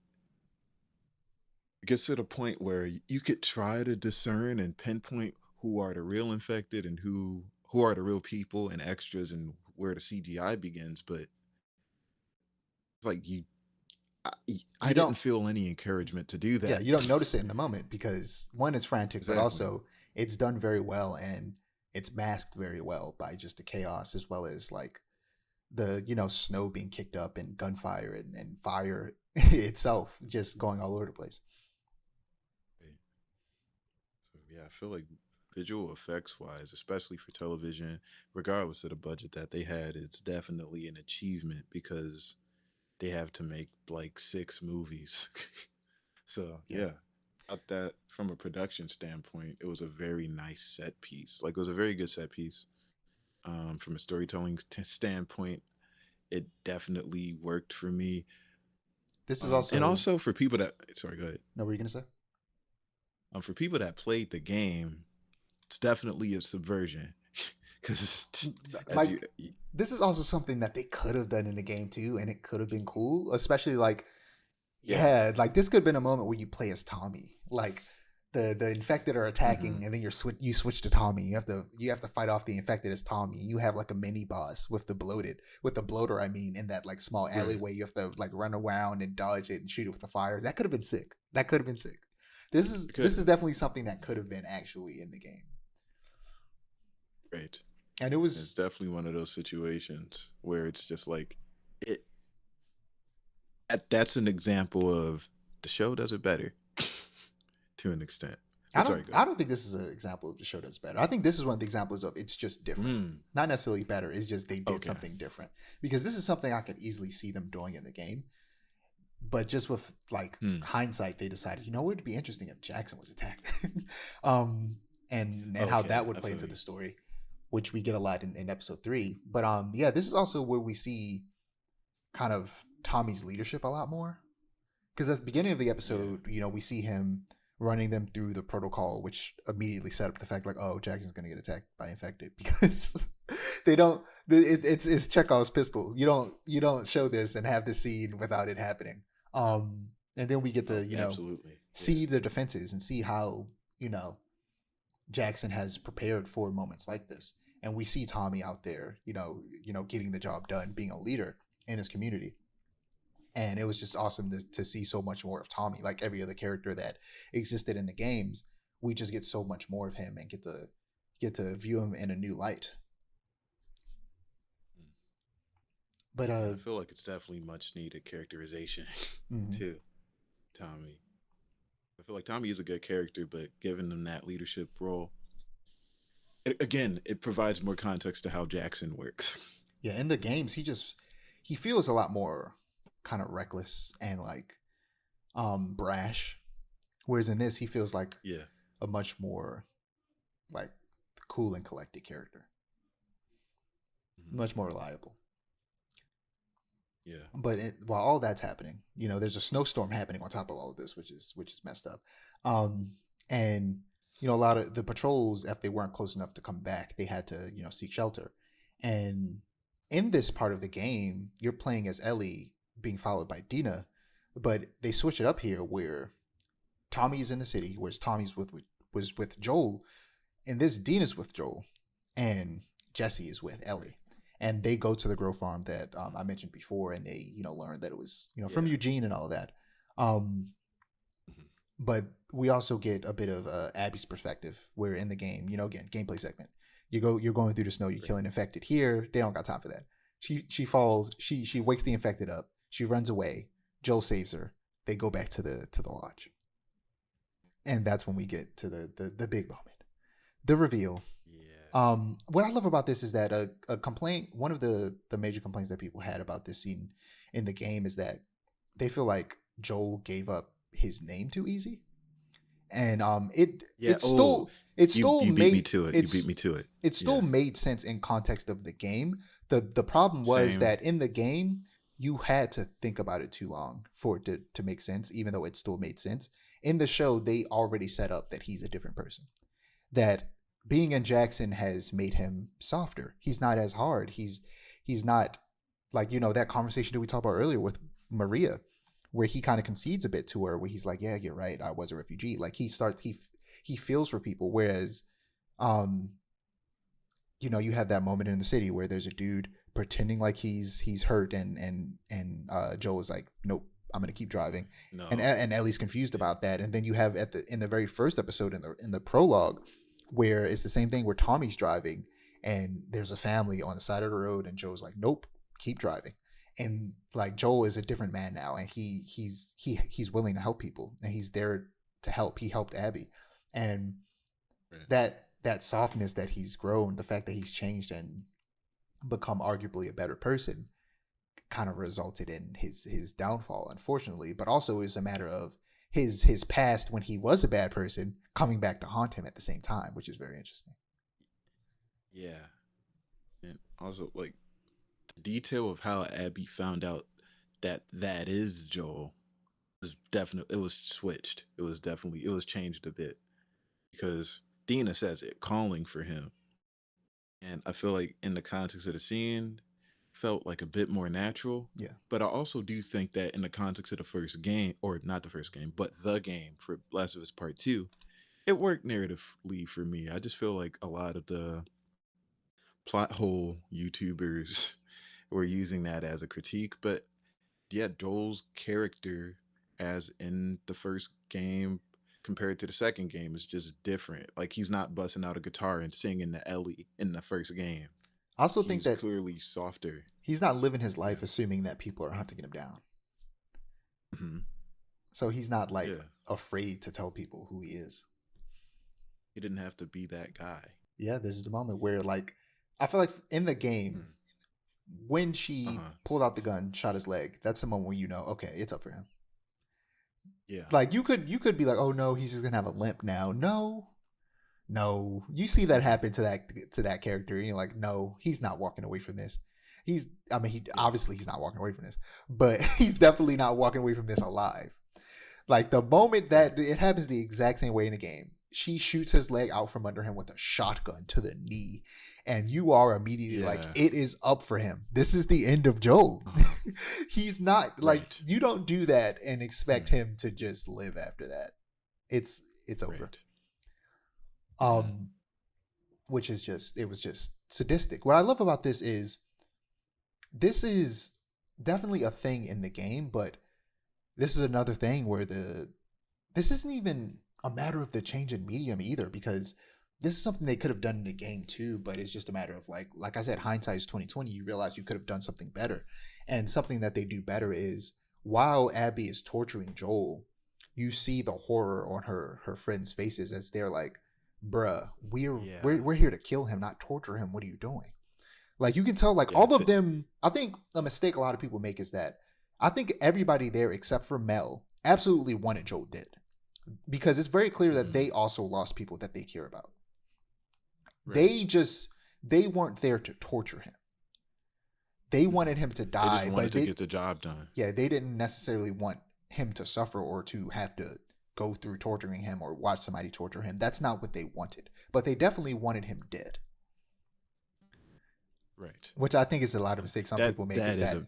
it gets to the point where you could try to discern and pinpoint who are the real infected and who are the real people and extras and where the CGI begins, but it's like I, I You didn't don't, feel any encouragement to do yeah, that. you don't notice it in the moment because one, it's frantic, but Exactly. also it's done very well and it's masked very well by just the chaos as well as like the snow being kicked up and gunfire and fire itself just going all over the place. Right. So yeah, I feel like visual effects wise, especially for television, regardless of the budget that they had, it's definitely an achievement because they have to make like 6 movies. So Yeah, yeah, thought that from a production standpoint, it was a very nice set piece. Like it was a very good set piece. From a storytelling standpoint, it definitely worked for me. this is And also. also for people that sorry, go ahead. No, what were you gonna say? For people that played the game, it's definitely a subversion because as you Like, this is also something that they could have done in the game too, and it could have been cool. Especially like, yeah. yeah, like this could have been a moment where you play as Tommy. Like the infected are Hmm. attacking, and then you switch to Tommy. You have to fight off the infected as Tommy. You have like a mini boss with the bloater. I mean, in that like small Right. alleyway, you have to like run around and dodge it and shoot it with the fire. That could have been sick. That could have been sick. This is It could this is have. definitely something that could have been actually in the game, Right. and it It's was. definitely one of those situations where it's just like it that's an example of the show does it better to an extent. I But don't sorry, go I ahead. don't think this is an example of the show that's better. I think this is one of the examples of it's just different. Mm, Not necessarily better, it's just they did okay. something different. Because this is something I could easily see them doing in the game. But just with like Hmm. hindsight, they decided, it would be interesting if Jackson was attacked. um and how Okay, that would I play feel into you. the story, which we get a lot in episode 3. But yeah, this is also where we see kind of Tommy's leadership a lot more. Because at the beginning of the Yeah. episode, we see him running them through the protocol, which immediately set up the fact like, oh, Jackson's gonna get attacked by infected because they don't. It's Chekhov's pistol. You don't show this and have the scene without it happening. And then we get Oh, to absolutely. Yeah. see the defenses and see how Jackson has prepared for moments like this, and we see Tommy out there, getting the job done, being a leader in his community, and it was just awesome to see so much more of Tommy. Like every other character that existed in the games, we just get so much more of him and get to view him in a new light. Mm. But Yeah, I feel like it's definitely much needed characterization mhm. too. Tommy. I feel like Tommy is a good character, but giving him that leadership role, again, it provides more context to how Jackson works. Yeah, in the games, he feels a lot more kind of reckless and like brash, whereas in this, he feels like Yeah. a much more like cool and collected character, Hmm. much more reliable. Yeah. But while all that's happening, there's a snowstorm happening on top of all of this, which is messed up. Um, and a lot of the patrols, if they weren't close enough to come back, they had to seek shelter. And in this part of the game, you're playing as Ellie being followed by Dina, but they switch it up here where Tommy's in the city, whereas Tommy's was with Joel, and this Dina's with Joel, and Jesse is with Ellie, and they go to the grow farm that I mentioned before, and they learn that it was from Yeah. Eugene and all of that. Um, Hmm. but we also get a bit of Abby's perspective, where in the game, again, gameplay segment, you're going through the snow, you're Right. killing infected. Here, they don't got time for that. She falls, she wakes the infected up, she runs away. Joel saves her. They go back to the lodge, and that's when we get to the big moment, the reveal. Yeah. What I love about this is that a complaint, one of the major complaints that people had about this scene in the game is that they feel like Joel gave up his name too easy, and it Yeah. it Oh, still it you still you beat me made to it. You beat it's me to it. it still Yeah. made sense in context of the game. The problem was Same. that in the game you had to think about it too long for it to make sense, even though it still made sense. In the show, they already set up that he's a different person. that being in Jackson has made him softer. He's not as hard. He's not like, that conversation that we talked about earlier with Maria, where he kind of concedes a bit to her, where he's like, "Yeah, you're right. I was a refugee." Like he feels for people, whereas um you have that moment in the city where there's a dude pretending like he's hurt, and Joe is like, "Nope, I'm gonna keep driving," No. and Ellie's confused Yeah. about that, and then you have in the very first episode in the prologue where it's the same thing where Tommy's driving and there's a family on the side of the road, and Joe's like, "Nope, keep driving," and like Joel is a different man now, and he's willing to help people, and he's there to help. He helped Abby, and Right. that softness that he's grown, the fact that he's changed and become arguably a better person, kind of resulted in his downfall, unfortunately. But also is a matter of his past when he was a bad person coming back to haunt him at the same time, which is very interesting. Yeah. And also, like, the detail of how Abby found out that that is Joel was definitely, it was switched. It was definitely, it was changed a bit because Dina says it, calling for him. And I feel like in the context of the scene, felt like a bit more natural. Yeah. But I also do think that in the context of the first game, or not the first game, but the game for Last of Us Part 2, it worked narratively for me. I just feel like a lot of the plot hole YouTubers were using that as a critique. But yeah, Joel's character, as in the first game compared to the second game, is just different. Like he's not busting out a guitar and singing to Ellie in the first game. I also think He's that clearly softer. he's not living his Yeah. life assuming that people are hunting him down. Hmm. So he's not like Yeah. afraid to tell people who he is. He didn't have to be that guy. Yeah, this is the moment where like I feel like in the game Mm. when she Uh-huh. pulled out the gun, shot his leg, that's the moment where okay, it's up for him. Yeah. Like you could be like, oh no, he's just gonna have a limp now. No, no, you see that Mm-mm. happen to that character, and you're like, no, he's not walking away from this. I mean, he Yeah. obviously he's not walking away from this, but he's definitely not walking away from this alive. Like the moment Right. that it happens the exact same way in the game, she shoots his leg out from under him with a shotgun to the knee, and you are immediately like, Yeah. it is up for him. This is the end of Joel. Uh-huh. He's not like Right. you don't do that and expect Mm. him to just live after that. It's over. Right. Mm. Um, which is just it was just sadistic. What I love about this is definitely a thing in the game, but this is another thing where this isn't even a matter of the change in medium either, because this is something they could have done in the game too, but it's just a matter of like I said, hindsight is 2020. You realize you could have done something better. And something that they do better is while Abby is torturing Joel, you see the horror on her friends' faces as they're like, bruh, Yeah. we're here to kill him, not torture him. What are you doing? Like you can tell, like Yeah. all of them. I think a mistake a lot of people make is that I think everybody there except for Mel absolutely wanted Joel dead, because it's very clear that Mm. they also lost people that they care about. Right. They weren't there to torture him. They wanted No. him to They just die, wanted but to get the job done. they didn't necessarily want him to suffer or to have to go through torturing him or watch somebody torture him. That's not what they wanted. But they definitely wanted him dead, Right. which I think is a lot of mistakes some That people make, is that is that a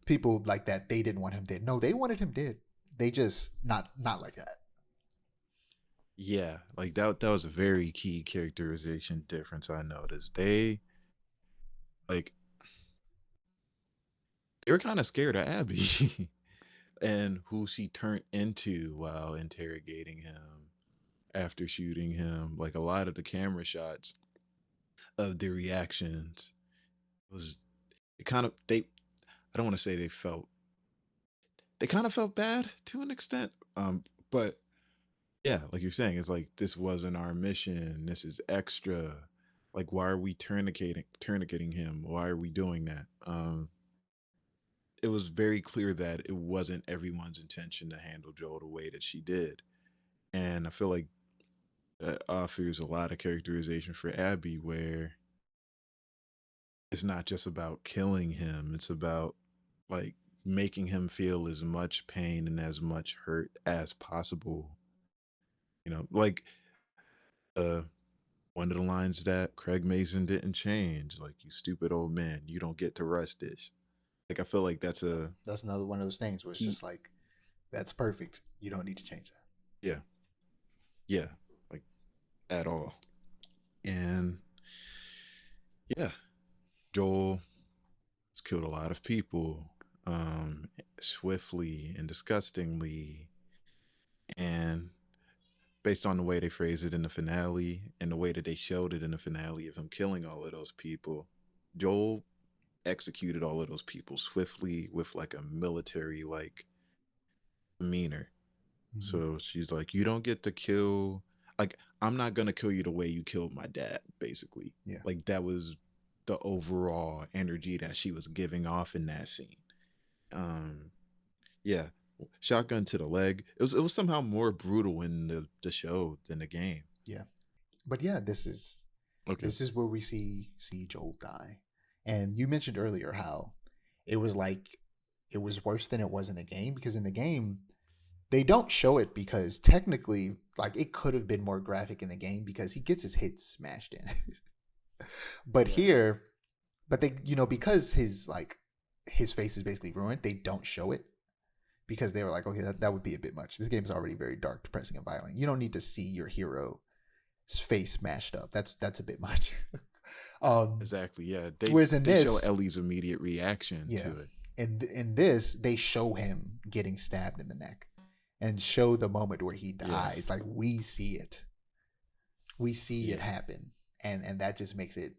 people like that they didn't want him dead. No, they wanted him dead. They just not like that. yeah, like that was a very key characterization difference I noticed. Like they were kind of scared of Abby and who she turned into while interrogating him after shooting him. Like a lot of the camera shots of their reactions was it kind of they I don't want to say they kind of felt bad to an extent. But yeah, like you're saying, it's like this wasn't our mission. This is extra. Like, why are we tourniqueting him? Why are we doing that? It was very clear that it wasn't everyone's intention to handle Joel the way that she did, and I feel like that offers a lot of characterization for Abby, where it's not just about killing him; it's about like making him feel as much pain and as much hurt as possible. You know, like one of the lines that Craig Mason didn't change, like, you stupid old man, you don't get to rush this. Like, I feel like that's a That's another one of those things where it's he just like, that's perfect. You don't need to change that. yeah, yeah, like at all. And yeah, Joel has killed a lot of people, swiftly and disgustingly. And based on the way they phrased it in the finale and the way that they showed it in the finale of him killing all of those people, Joel executed all of those people swiftly with like a military like demeanor. Mm-hmm. So she's like, you don't get to kill, like, I'm not gonna kill you the way you killed my dad, basically. Yeah. Like that was the overall energy that she was giving off in that scene. Um, yeah. Shotgun to the leg. It was somehow more brutal in the show than the game. Yeah. But yeah, this is Okay. this is where we see Joel die. And you mentioned earlier how it was like it was worse than it was in the game, because in the game they don't show it because technically like it could have been more graphic in the game because he gets his head smashed in. But Yeah. here, but they, because his face is basically ruined, they don't show it because they were like, okay, that would be a bit much. This game is already very dark, depressing, and violent. You don't need to see your hero's face smashed up. That's a bit much. um, Exactly. Yeah. Whereas in They show this, Ellie's immediate reaction yeah, to it. in this they show him getting stabbed in the neck and show the moment where he Yeah. dies. Like we see it, we see it Yeah. happen. And that just makes it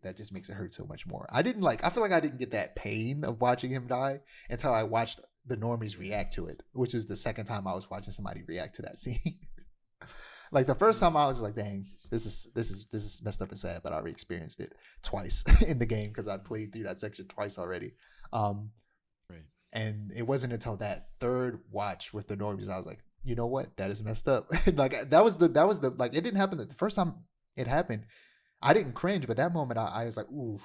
hurt so much more. I feel like I didn't get that pain of watching him die until I watched the normies react to it, which was the second time I was watching somebody react to that scene. Like the first time I was like, dang, this is messed up and sad, but I already experienced it twice in the game because I played through that section twice already. Um, Right. and it wasn't until that third watch with the normies I was like, you know what, that is messed up. Like that was the like, it didn't happen the first time it happened. I didn't cringe, but that moment I was like, ooh,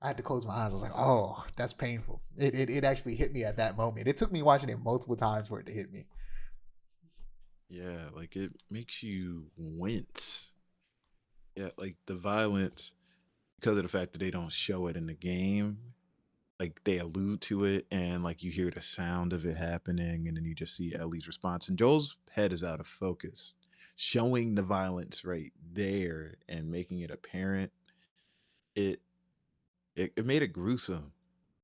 I had to close my eyes. I was like, oh, that's painful. It actually hit me at that moment. It took me watching it multiple times for it to hit me. Yeah. Like it makes you wince. Yeah. Like the violence, because of the fact that they don't show it in the game, like they allude to it and like you hear the sound of it happening and then you just see Ellie's response and Joel's head is out of focus. Showing the violence right there and making it apparent, it it made it gruesome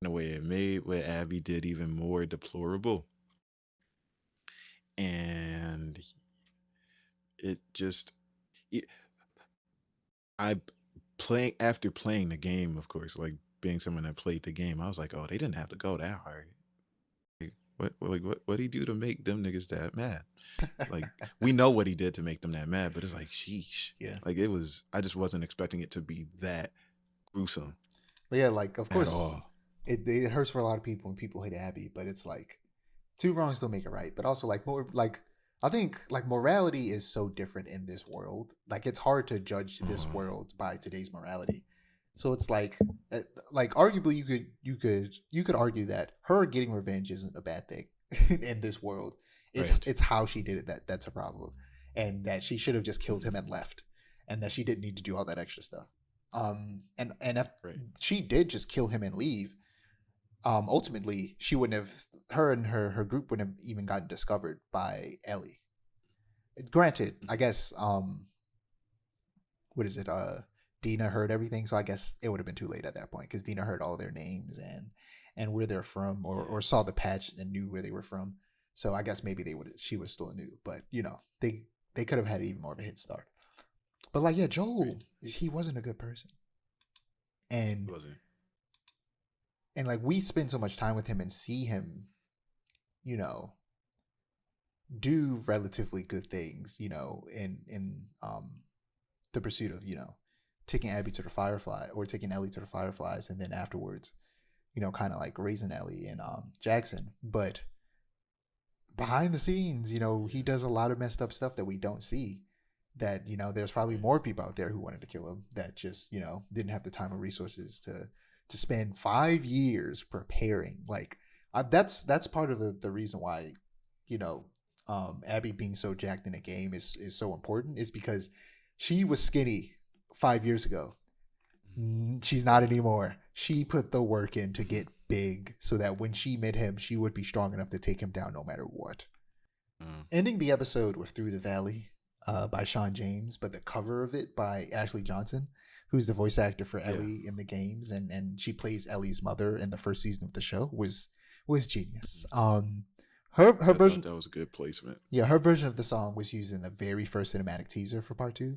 in a way. It made what Abby did even more deplorable. And it just it, I playing after playing the game, of course, like being someone that played the game, I was like, oh, they didn't have to go that hard. What he do to make them niggas that mad? Like we know what he did to make them that mad, but it's like sheesh. Yeah. Like it was I just wasn't expecting it to be that gruesome But yeah, like of at course all. it hurts for a lot of people when people hate Abby, but it's like two wrongs don't make it right. But also like more like I think like morality is so different in this world. Like it's hard to judge this Uh, world by today's morality. So it's like arguably you could argue that her getting revenge isn't a bad thing in this world. It's right, it's how she did it that's a problem, and that she should have just killed him and left, and that she didn't need to do all that extra stuff. And if right, she did just kill him and leave, ultimately she wouldn't have her and her group wouldn't have even gotten discovered by Ellie. Granted, I guess what is it? Dina heard everything, so I guess it would have been too late at that point because Dina heard all their names and where they're from, or saw the patch and knew where they were from. So I guess maybe she was still new, but they could have had even more of a hit start. But like yeah, right. Joel, he wasn't a good person, It and wasn't. like we spend so much time with him and see him, you know, do relatively good things, in the pursuit of taking Abby to the Firefly or taking Ellie to the Fireflies, and then afterwards, kind of like raising Ellie and Jackson. But behind the scenes, he does a lot of messed up stuff that we don't see. That there's probably Right. more people out there who wanted to kill him that just didn't have the time or resources to spend 5 years preparing. Like that's part of the reason why you know Abby being so jacked in a game is so important, is because she was skinny 5 years ago. She's not anymore. She put the work in to get big so that when she met him, she would be strong enough to take him down no matter what. Ending the episode with Through the Valley by Sean James, but the cover of it by Ashley Johnson, who's the voice actor for Ellie in the games, and she plays Ellie's mother in the first season of the show, was genius. Her version, that was a good placement. Yeah, her version of the song was used in the very first cinematic teaser for part 2.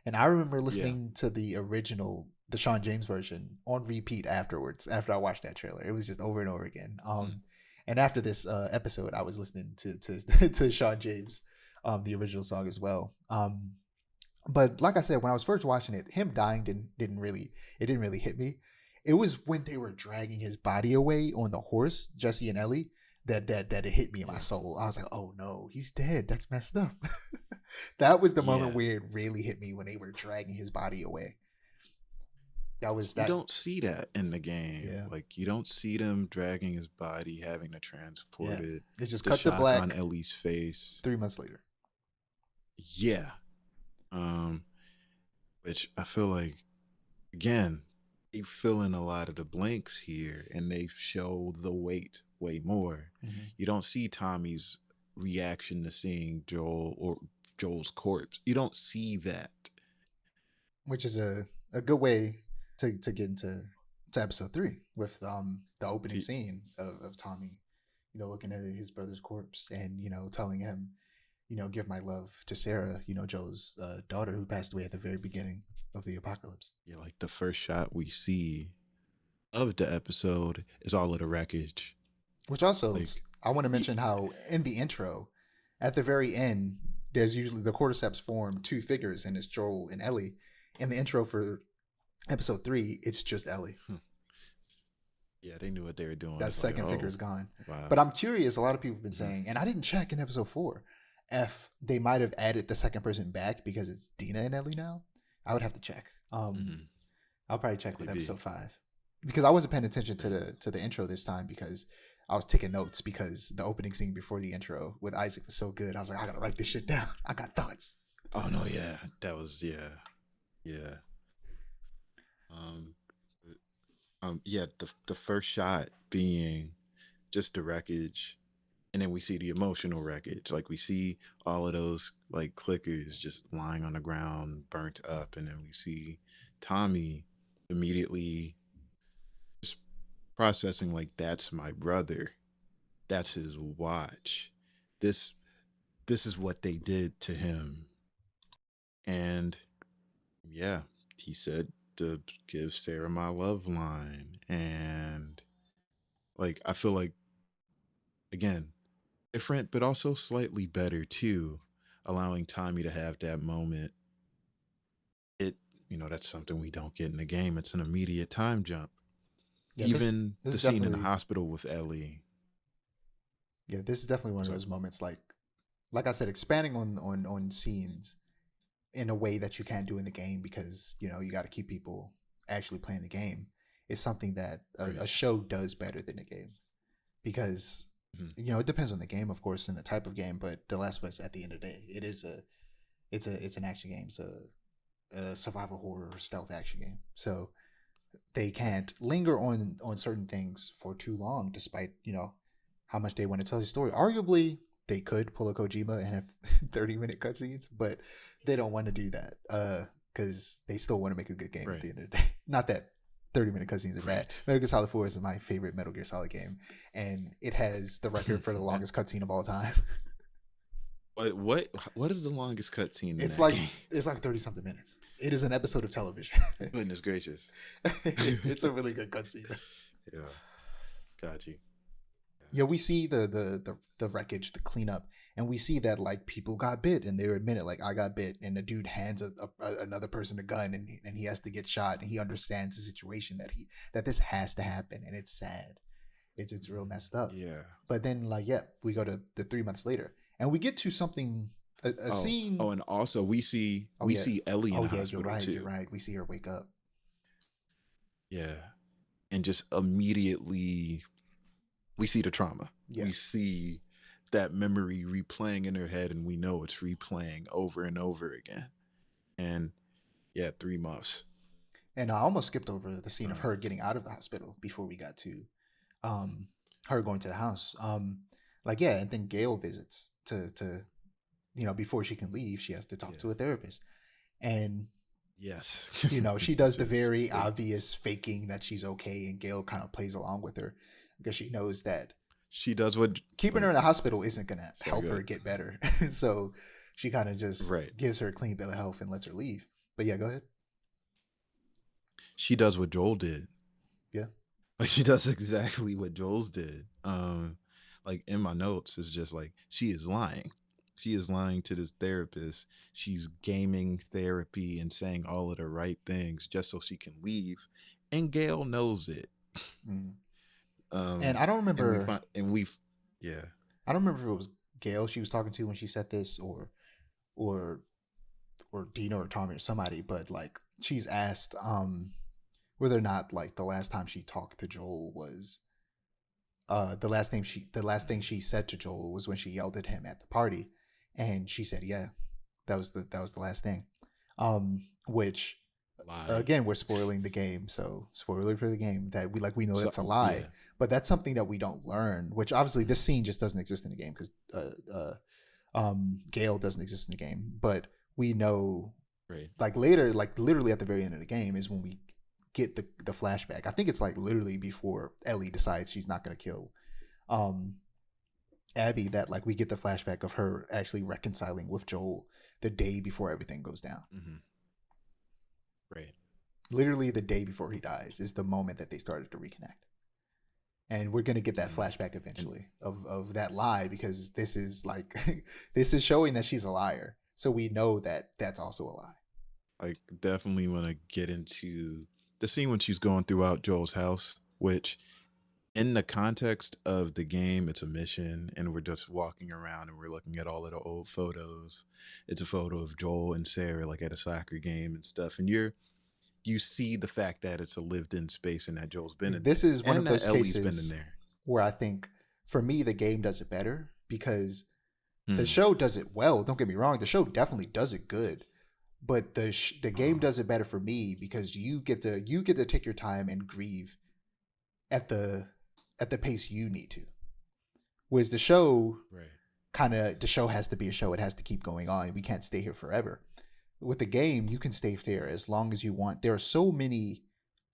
And I remember listening to the original, the Sean James version, on repeat afterwards, after I watched that trailer. It was just over and over again. And after this episode, I was listening to Sean James, the original song as well. But like I said, when I was first watching it, him dying didn't really hit me. It was when they were dragging his body away on the horse, Jesse and Ellie, that it hit me in my soul. I was like, oh no, he's dead. That's messed up. That was the moment where it really hit me, when they were dragging his body away. You don't see that in the game. Yeah. Like, you don't see them dragging his body, having to transport it. It's just the cut to shot black on Ellie's face 3 months later. Yeah. Which I feel like, again, they fill in a lot of the blanks here, and they show the weight way more. You don't see Tommy's reaction to seeing Joel's corpse. You don't see that. Which is a good way to get into episode 3 with the opening scene of Tommy, looking at his brother's corpse and, telling him, give my love to Sarah, Joel's daughter, who passed away at the very beginning of the apocalypse. Yeah, like the first shot we see of the episode is all of the wreckage. Which also, I want to mention how in the intro, at the very end, there's usually the cordyceps form 2 figures, and it's Joel and Ellie. In the intro for episode 3, it's just Ellie. Yeah, they knew what they were doing. That second figure is gone. Wow. But I'm curious, a lot of people have been saying, and I didn't check in episode 4, if they might have added the second person back because it's Dina and Ellie now. I would have to check. I'll probably check with episode 5. Because I wasn't paying attention to the intro this time, because I was taking notes, because the opening scene before the intro with Isaac was so good. I was like, I gotta write this shit down. I got thoughts. Oh no, yeah. That was yeah. The first shot being just the wreckage, and then we see the emotional wreckage. Like, we see all of those like clickers just lying on the ground, burnt up, and then we see Tommy immediately just processing, like, that's my brother, that's his watch, this is what they did to him. And yeah, he said to give Sarah my love line. And like, I feel like, again, different, but also slightly better too, allowing Tommy to have that moment. That's something we don't get in the game. It's an immediate time jump. Yeah, Even this the is scene in the definitely- hospital with Ellie. Yeah, this is definitely one of those moments, like I said, expanding on scenes in a way that you can't do in the game, because you got to keep people actually playing the game, is something that a show does better than a game, because it depends on the game, of course, and the type of game. But The Last of Us, at the end of the day, it's an action game. It's a survival horror stealth action game, so they can't linger on certain things for too long, despite how much they want to tell the story. Arguably, they could pull a Kojima and have 30-minute cutscenes, but they don't want to do that because they still want to make a good game at the end of the day. Not that 30-minute cutscenes are bad. Metal Gear Solid 4 is my favorite Metal Gear Solid game, and it has the record for the longest cutscene of all time. What is the longest cutscene? It's like 30-something minutes. It is an episode of television. Goodness gracious. It's a really good cutscene. Yeah, got you. Yeah, we see the wreckage, the cleanup, and we see that like people got bit, and they admit it, like, I got bit, and the dude hands another person a gun, and he has to get shot, and he understands the situation that this has to happen, and it's sad, it's real messed up. Yeah. But then we go to the 3 months later, and we get to something a scene. Oh, and also we see Ellie in the hospital too. You're right. We see her wake up. Yeah, and just immediately we see the trauma. Yeah. We see that memory replaying in her head, and we know it's replaying over and over again. And Yeah, 3 months. And I almost skipped over the scene of Uh, her getting out of the hospital before we got to um, her going to the house. Like yeah, and then Gail visits to before she can leave, she has to talk yeah. to a therapist, and Yes. she does Which the is very like obvious faking that she's okay, and Gail kind of plays along with her because she knows that she does what keeping her like in the hospital isn't gonna sorry, help go her ahead. get better. So she kind of just Right. gives her a clean bill of health and lets her leave. But yeah, go ahead. She does what Joel did. Yeah. Like she does exactly what Joel's did. Like in my notes, it's just like she is lying. She is lying to this therapist. She's gaming therapy and saying all of the right things just so she can leave. And Gail knows it. Mm. And Um, I don't and we remember. find and we, yeah, I don't remember if it was Gail she was talking to when she said this, or or Dina or Tommy or somebody. But like she's asked whether or not like the last time she talked to Joel was the last thing she said to Joel was when she yelled at him at the party, and she said yeah, that was the last thing. Which lied. again, we're spoiling the game, so spoiler for the game that we know So that's a lie, yeah, but that's something that we don't learn. Which obviously this scene just doesn't exist in the game because Gale doesn't exist in the game, but we know right. like later, like literally at the very end of the game is when we get the flashback. I think it's like literally before Ellie decides she's not going to kill um Abby, that like we get the flashback of her actually reconciling with Joel the day before everything goes down. Mm-hmm. Right. Literally the day before he dies is the moment that they started to reconnect. And we're gonna get that Mm. flashback And eventually of that lie because this is like this is showing that she's a liar. So we know that that's also a lie. I definitely want to get into the scene when she's going throughout Joel's house, which in the context of the game, it's a mission, and we're just walking around and we're looking at all of the old photos. It's a photo of Joel and Sarah like at a soccer game and stuff, and you see the fact that it's a lived-in space and that Joel's been in This there is one and of that those Ellie's been in cases there. where I think for me the game does it better because the Hmm. show does it well. Don't get me wrong, the show definitely does it good, but the game Uh, does it better for me because you get to take your time and grieve at the pace you need to. Whereas the show right, the show has to be a show. It has to keep going on. We can't stay here forever. With the game, you can stay there as long as you want. There are so many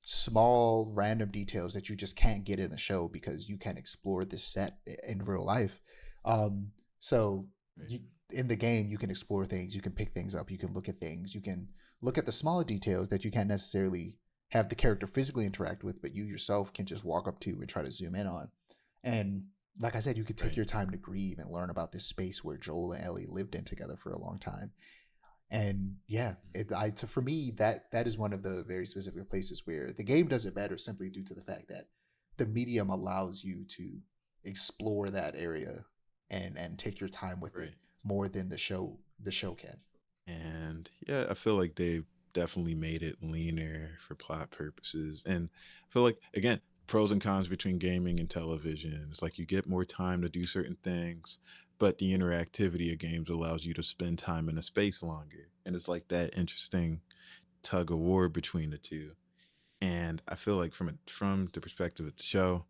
small random details that you just can't get in the show because you can explore this set in real life. So right, you, in the game, you can explore things. You can pick things up. You can look at things. You can look at the smaller details that you can't necessarily have the character physically interact with, but you yourself can just walk up to and try to zoom in on. And like I said, you could take right, your time to grieve and learn about this space where Joel and Ellie lived in together for a long time. And yeah, for me that is one of the very specific places where the game does it better simply due to the fact that the medium allows you to explore that area and take your time with it right. more than the show can. And yeah, I feel like they definitely made it leaner for plot purposes. And I feel like again, pros and cons between gaming and television. It's like you get more time to do certain things, but the interactivity of games allows you to spend time in a space longer. And it's like that interesting tug of war between the two. And I feel like from the perspective of the show,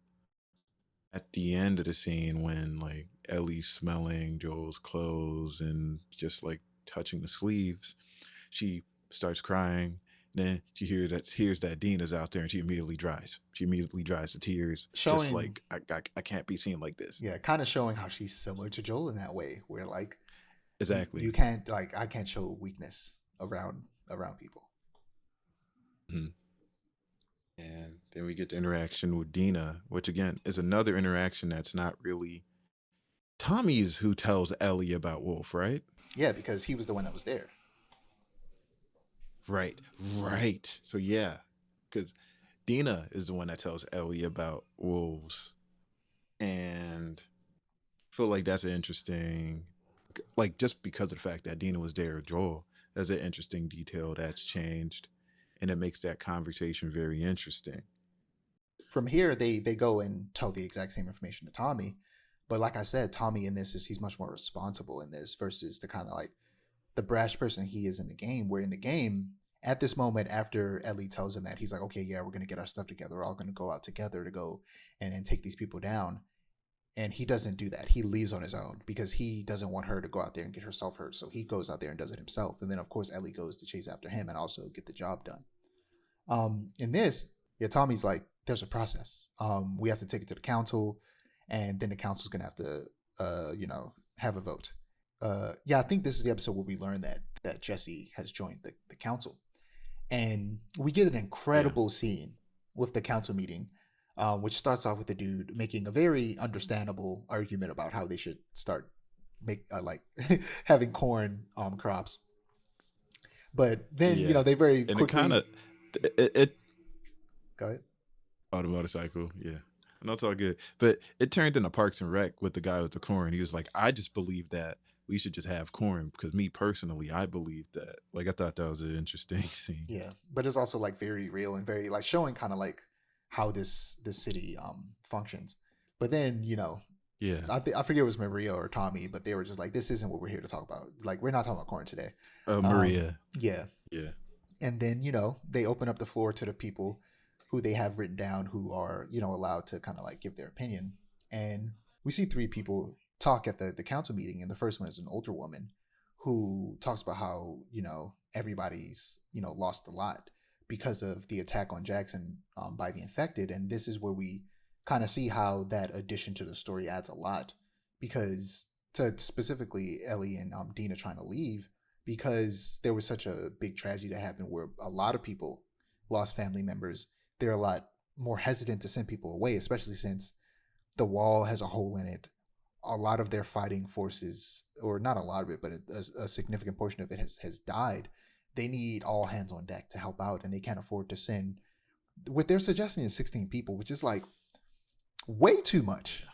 at the end of the scene when like Ellie's smelling Joel's clothes and just like touching the sleeves, she starts crying. Then she hears that Dina's out there, and she immediately dries. She immediately dries the tears, just Showing, like I can't be seen like this. yeah, kind of showing how she's similar to Joel in that way, where like you Exactly. can't like I can't show weakness around people. Mhm. And then we get the interaction with Dina, which again is another interaction that's not really Tommy's who tells Ellie about Wolf, right? Yeah, because he was the one that was there. Right, right. So yeah, because Dina is the one that tells Ellie about wolves, and I feel like that's an interesting, like just because of the fact that Dina was there with Joel, that's an interesting detail that's changed, and it makes that conversation very interesting. From here they go and tell the exact same information to Tommy, but like I said, Tommy in this is he's much more responsible in this versus the kind of like the brash person he is in the game, where in the game At this moment, after Ellie tells him that, he's like, okay, yeah, we're gonna get our stuff together. We're all gonna go out together to go and take these people down. And he doesn't do that. He leaves on his own because he doesn't want her to go out there and get herself hurt. So he goes out there and does it himself. And then of course Ellie goes to chase after him and also get the job done. In this, yeah, Tommy's like, there's a process. We have to take it to the council, and then the council's gonna have to, have a vote. Yeah, I think this is the episode where we learn that Jesse has joined the council, and we get an Yeah. incredible scene with the council meeting, which starts off with the dude making a very understandable argument about how they should start make like having corn crops, but then Yeah. they very And it kind quickly of it go ahead. oh, the motorcycle. Yeah. No, it's all good. But it turned into Parks and Rec with the guy with the corn. He was like, I just believe that we should just have corn because me personally, I believe that. Like, I thought that was an interesting scene. Yeah, but it's also like very real and very like showing kind of like how this city functions. But then Yeah. I forget it was Maria or Tommy, but they were just like, this isn't what we're here to talk about. Like, we're not talking about corn today. Maria. Yeah, Yeah. and then they open up the floor to the people who they have written down who are allowed to kind of like give their opinion. And we see three people talk at the council meeting, and the first one is an older woman who talks about how everybody's lost a lot because of the attack on Jackson by the infected. And this is where we kind of see how that addition to the story adds a lot, because to specifically Ellie and Dina trying to leave because there was such a big tragedy that happened where a lot of people lost family members. They're a lot more hesitant to send people away, especially since the wall has a hole in it. A lot of their fighting forces, or not a lot of it, but a significant portion of it has died. They need all hands on deck to help out, and they can't afford to send. What they're suggesting is 16 people, which is like way too much.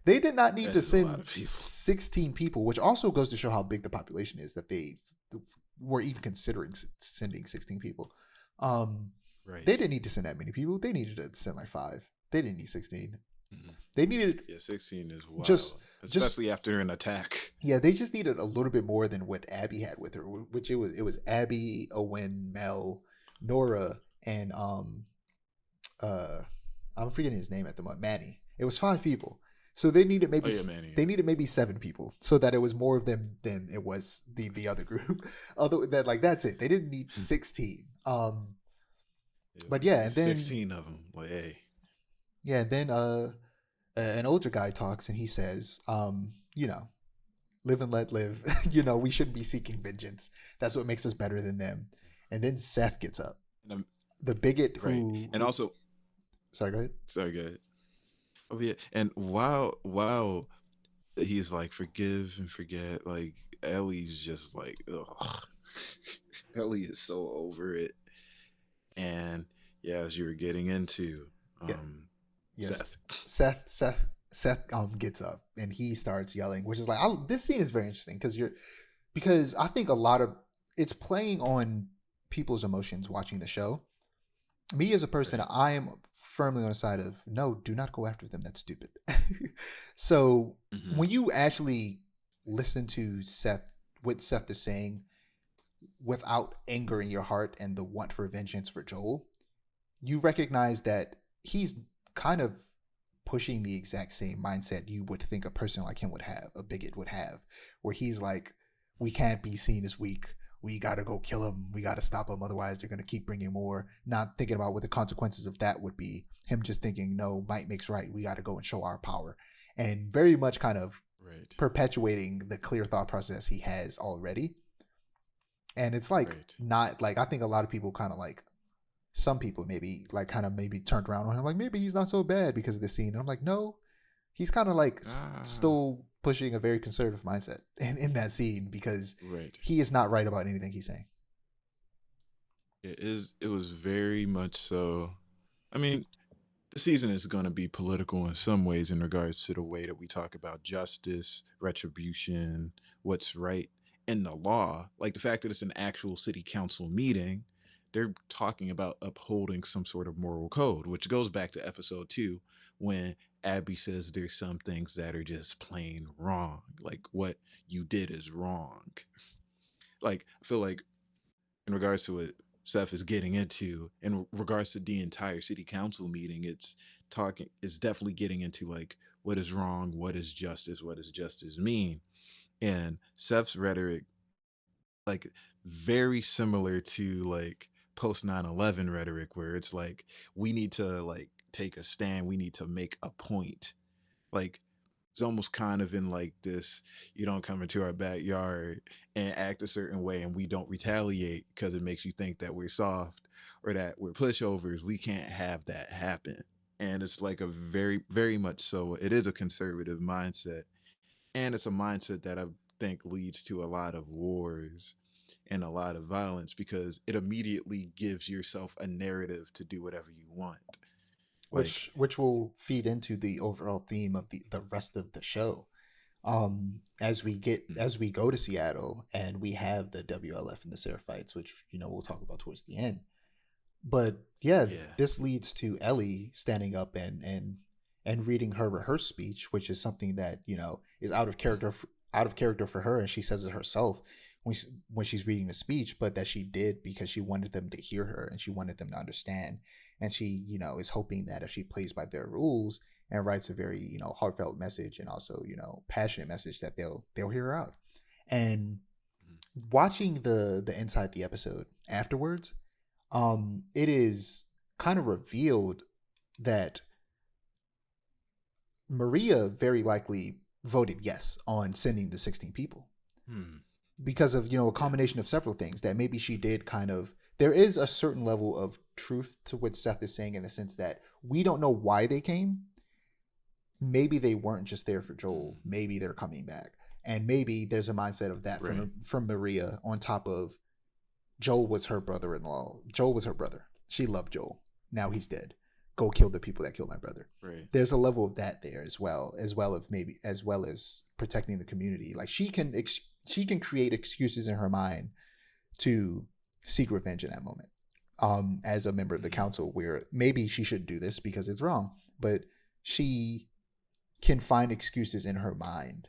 They did not need That to is a lot send of people. 16 people, which also goes to show how big the population is that they were even considering sending 16 people. Right. They didn't need to send that many people. They needed to send like 5. They didn't need 16. Mhm. They needed Yeah, 16 is wild. just Especially after an attack. yeah, they just needed a little bit more than what Abby had with her, which it was Abby, Owen, Mel, Nora, and I'm forgetting his name at the moment, Manny. It was 5 people. So they needed Oh maybe yeah, Manny. they needed maybe 7 people so that it was more of them than it was the other group. Other that like that's it. They didn't need 16. But yeah, and then 16 of them. Like, hey. yeah, and then an older guy talks and he says, live and let live. We shouldn't be seeking vengeance. That's what makes us better than them. And then Seth gets up, And the bigot right. who. And also, Sorry, go ahead. sorry, go ahead. Oh yeah. And wow, he's like forgive and forget. Like Ellie's just like, ugh. Ellie is so over it. And yeah, as you were getting into, Yeah. Yes. Seth. Seth gets up and he starts yelling, which is like this scene is very interesting because I think a lot of it's playing on people's emotions watching the show. Me as a person, Right. I am firmly on the side of no, do not go after them. That's stupid. So Mm-hmm. when you actually listen to what Seth is saying without anger in your heart and the want for vengeance for Joel, you recognize that he's kind of pushing the exact same mindset you would think a person like him would have, a bigot would have, where he's like, we can't be seen as weak. We got to go kill him. We got to stop him. Otherwise, they're going to keep bringing more. Not thinking about what the consequences of that would be. Him just thinking, no, might makes right. We got to go and show our power. And very much kind of Right. perpetuating the clear thought process he has already. And it's like, Right. not like, I think a lot of people kind of like, some people maybe like kind of maybe turned around on him like maybe he's not so bad because of this scene, and I'm like no, he's kind of like Ah. still pushing a very conservative mindset in that scene because Right. he is not right about anything he's saying. It is. It was very much so. I mean, the season is going to be political in some ways in regards to the way that we talk about justice, retribution, what's right, and the law. Like the fact that it's an actual city council meeting, they're talking about upholding some sort of moral code, which goes back to episode 2 when Abby says there's some things that are just plain wrong. Like what you did is wrong. Like I feel like in regards to it Seth is getting into in regards to the entire city council meeting. It's definitely getting into like what is wrong, what does justice mean, and Seth's rhetoric like very similar to like post 9/11 rhetoric where it's like we need to like take a stand, we need to make a point. Like it's almost kind of in like this, you don't come into our backyard and act a certain way and we don't retaliate because it makes you think that we're soft or that we're pushovers. We can't have that happen. And it's like a very much so it is a conservative mindset, and it's a mindset that I think leads to a lot of wars and a lot of violence because it immediately gives yourself a narrative to do whatever you want. Like, which will feed into the overall theme of the rest of the show. mm, As we go to Seattle and we have the WLF and the Sarah fights, which we'll talk about towards the end. But yeah, yeah, this leads to Ellie standing up and reading her rehearsed speech, which is something that is out of character for her, and she says it herself when she's reading the speech, but that she did because she wanted them to hear her and she wanted them to understand, and she is hoping that if she plays by their rules and writes a very heartfelt message and also passionate message that they'll hear her out. And mm, watching the inside the episode afterwards, it is kind of revealed that Maria very likely voted yes on sending the 16 people mm, because of a yeah, combination of several things that maybe she did kind of. There is a certain level of truth to what Seth is saying in the sense that we don't know why they came. Maybe they weren't just there for Joel. mm, Maybe they're coming back, and maybe there's a mindset of that right, from Maria on top of Joel was her brother-in-law. Joel was her brother. She loved Joel. Now he's dead. Go kill the people that killed my brother. right, There's a level of that there as well as protecting the community. Like she can create excuses in her mind to seek revenge in that moment. As a member of the mm, council, where maybe she should do this because it's wrong, but she can find excuses in her mind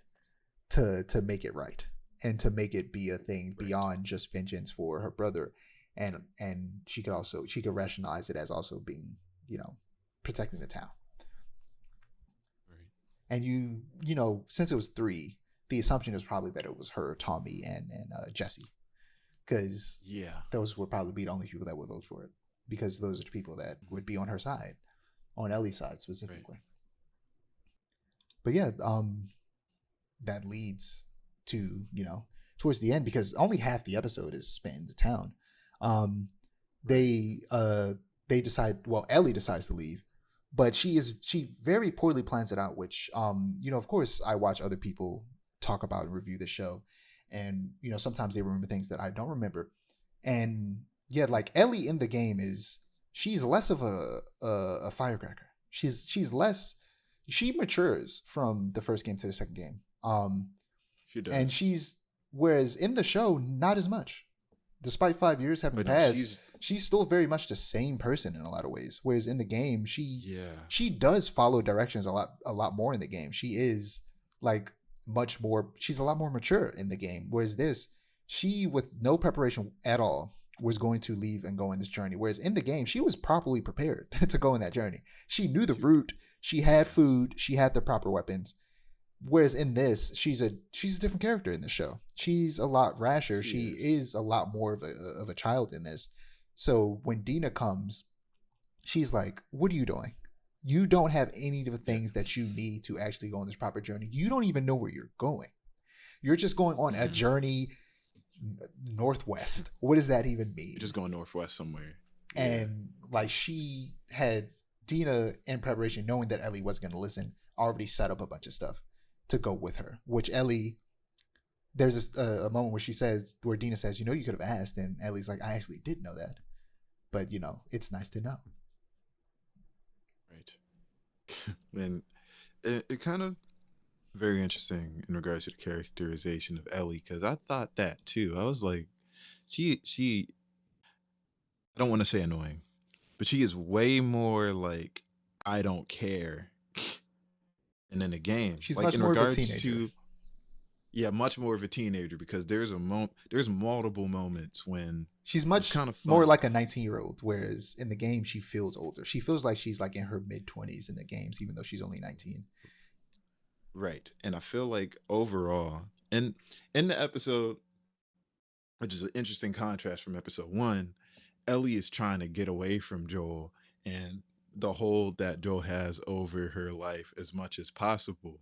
to make it right and to make it be a thing right, beyond just vengeance for her brother, and she could rationalize it as also being protecting the town. right, And since it was three, the assumption was probably that it was her, Tommy, and Jesse, because yeah, those would probably be the only people that would vote for it, because those are the people that mm, would be on her side, on Ellie's side right, specifically. But yeah, that leads to towards the end, because only half the episode is spent in the town. um right, they decide, well, Ellie decides to leave, but she very poorly plans it out, which of course I watch other people talk about and review the show, and sometimes they remember things that I don't remember. And yeah, like Ellie in the game she's less of a firecracker. She's less, she matures from the first game to the second game. she And does. whereas in the show, not as much. Despite 5 years having But no, passed, she's still very much the same person in a lot of ways. Whereas in the game, yeah, she does follow directions a lot more in the game. She is like she's a lot more mature in the game. Whereas this, she, with no preparation at all, was going to leave and go on this journey. Whereas in the game, she was properly prepared to go on that journey. She knew the route, she had yeah, food, she had the proper weapons. Whereas in this, she's a different character in the show. She's a lot rasher. she She is. is a lot more of a child in this. So when Dina comes, she's like, "What are you doing? You don't have any of the Yeah, things that you need to actually go on this proper journey. You don't even know where you're going. You're just going on a mm-hmm. journey northwest. What does that even You're mean?" just going northwest somewhere. Yeah, And like, she had Dina in preparation, knowing that Ellie wasn't going to listen, already set up a bunch of stuff to go with her. Which Ellie, there's a moment where Dina says, "You could have asked," and Ellie's like, "I actually did know that, but it's nice to know." right. And it kind of very interesting in regards to the characterization of Ellie because I thought that too. I was like, she I don't want to say annoying, but she is way more like I don't care. And in the game, She's like much in more of a regards teenager. to Yeah, much more of a teenager because there's multiple moments when She's it's much kind of more funny. like a 19-year-old, whereas in the game she feels older. She feels like she's like in her mid 20s in the games, even though she's only 19. Right. And I feel like overall, and in the episode, which is an interesting contrast from episode one, Ellie is trying to get away from Joel and the hold that Joel has over her life as much as possible.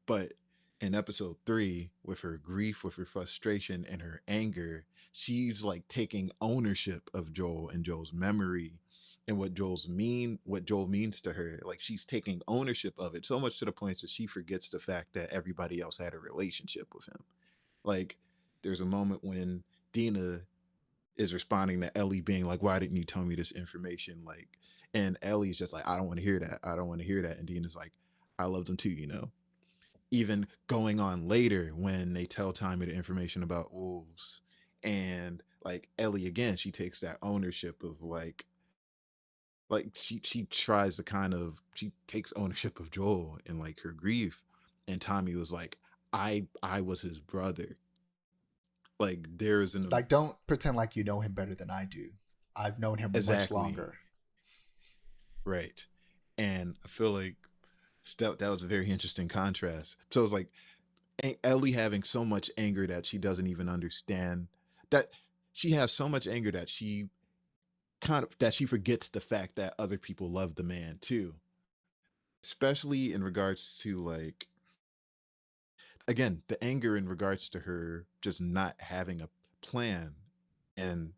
But in episode three, with her grief, with her frustration, and her anger, she's like taking ownership of Joel and Joel's memory and what Joel means to her. Like she's taking ownership of it so much to the point that she forgets the fact that everybody else had a relationship with him. Like there's a moment when Dina is responding to Ellie being like, "Why didn't you tell me this information?" Like, and Ellie's just like, "I don't want to hear that. I don't want to hear that." And Dina's like, "I loved him too, you know." Even going on later when they tell Tommy the information about wolves, and like Ellie again, she takes that ownership of she tries to kind of she takes ownership of Joel and like her grief, and Tommy was like, I was his brother. Like there is an Like, don't pretend like you know him better than I do. I've known him much exactly longer. right, and I feel like that was a very interesting contrast. So it's like Ellie having so much anger that she doesn't even understand that she has so much anger that she forgets the fact that other people love the man too, especially in regards to like again the anger in regards to her just not having a plan. And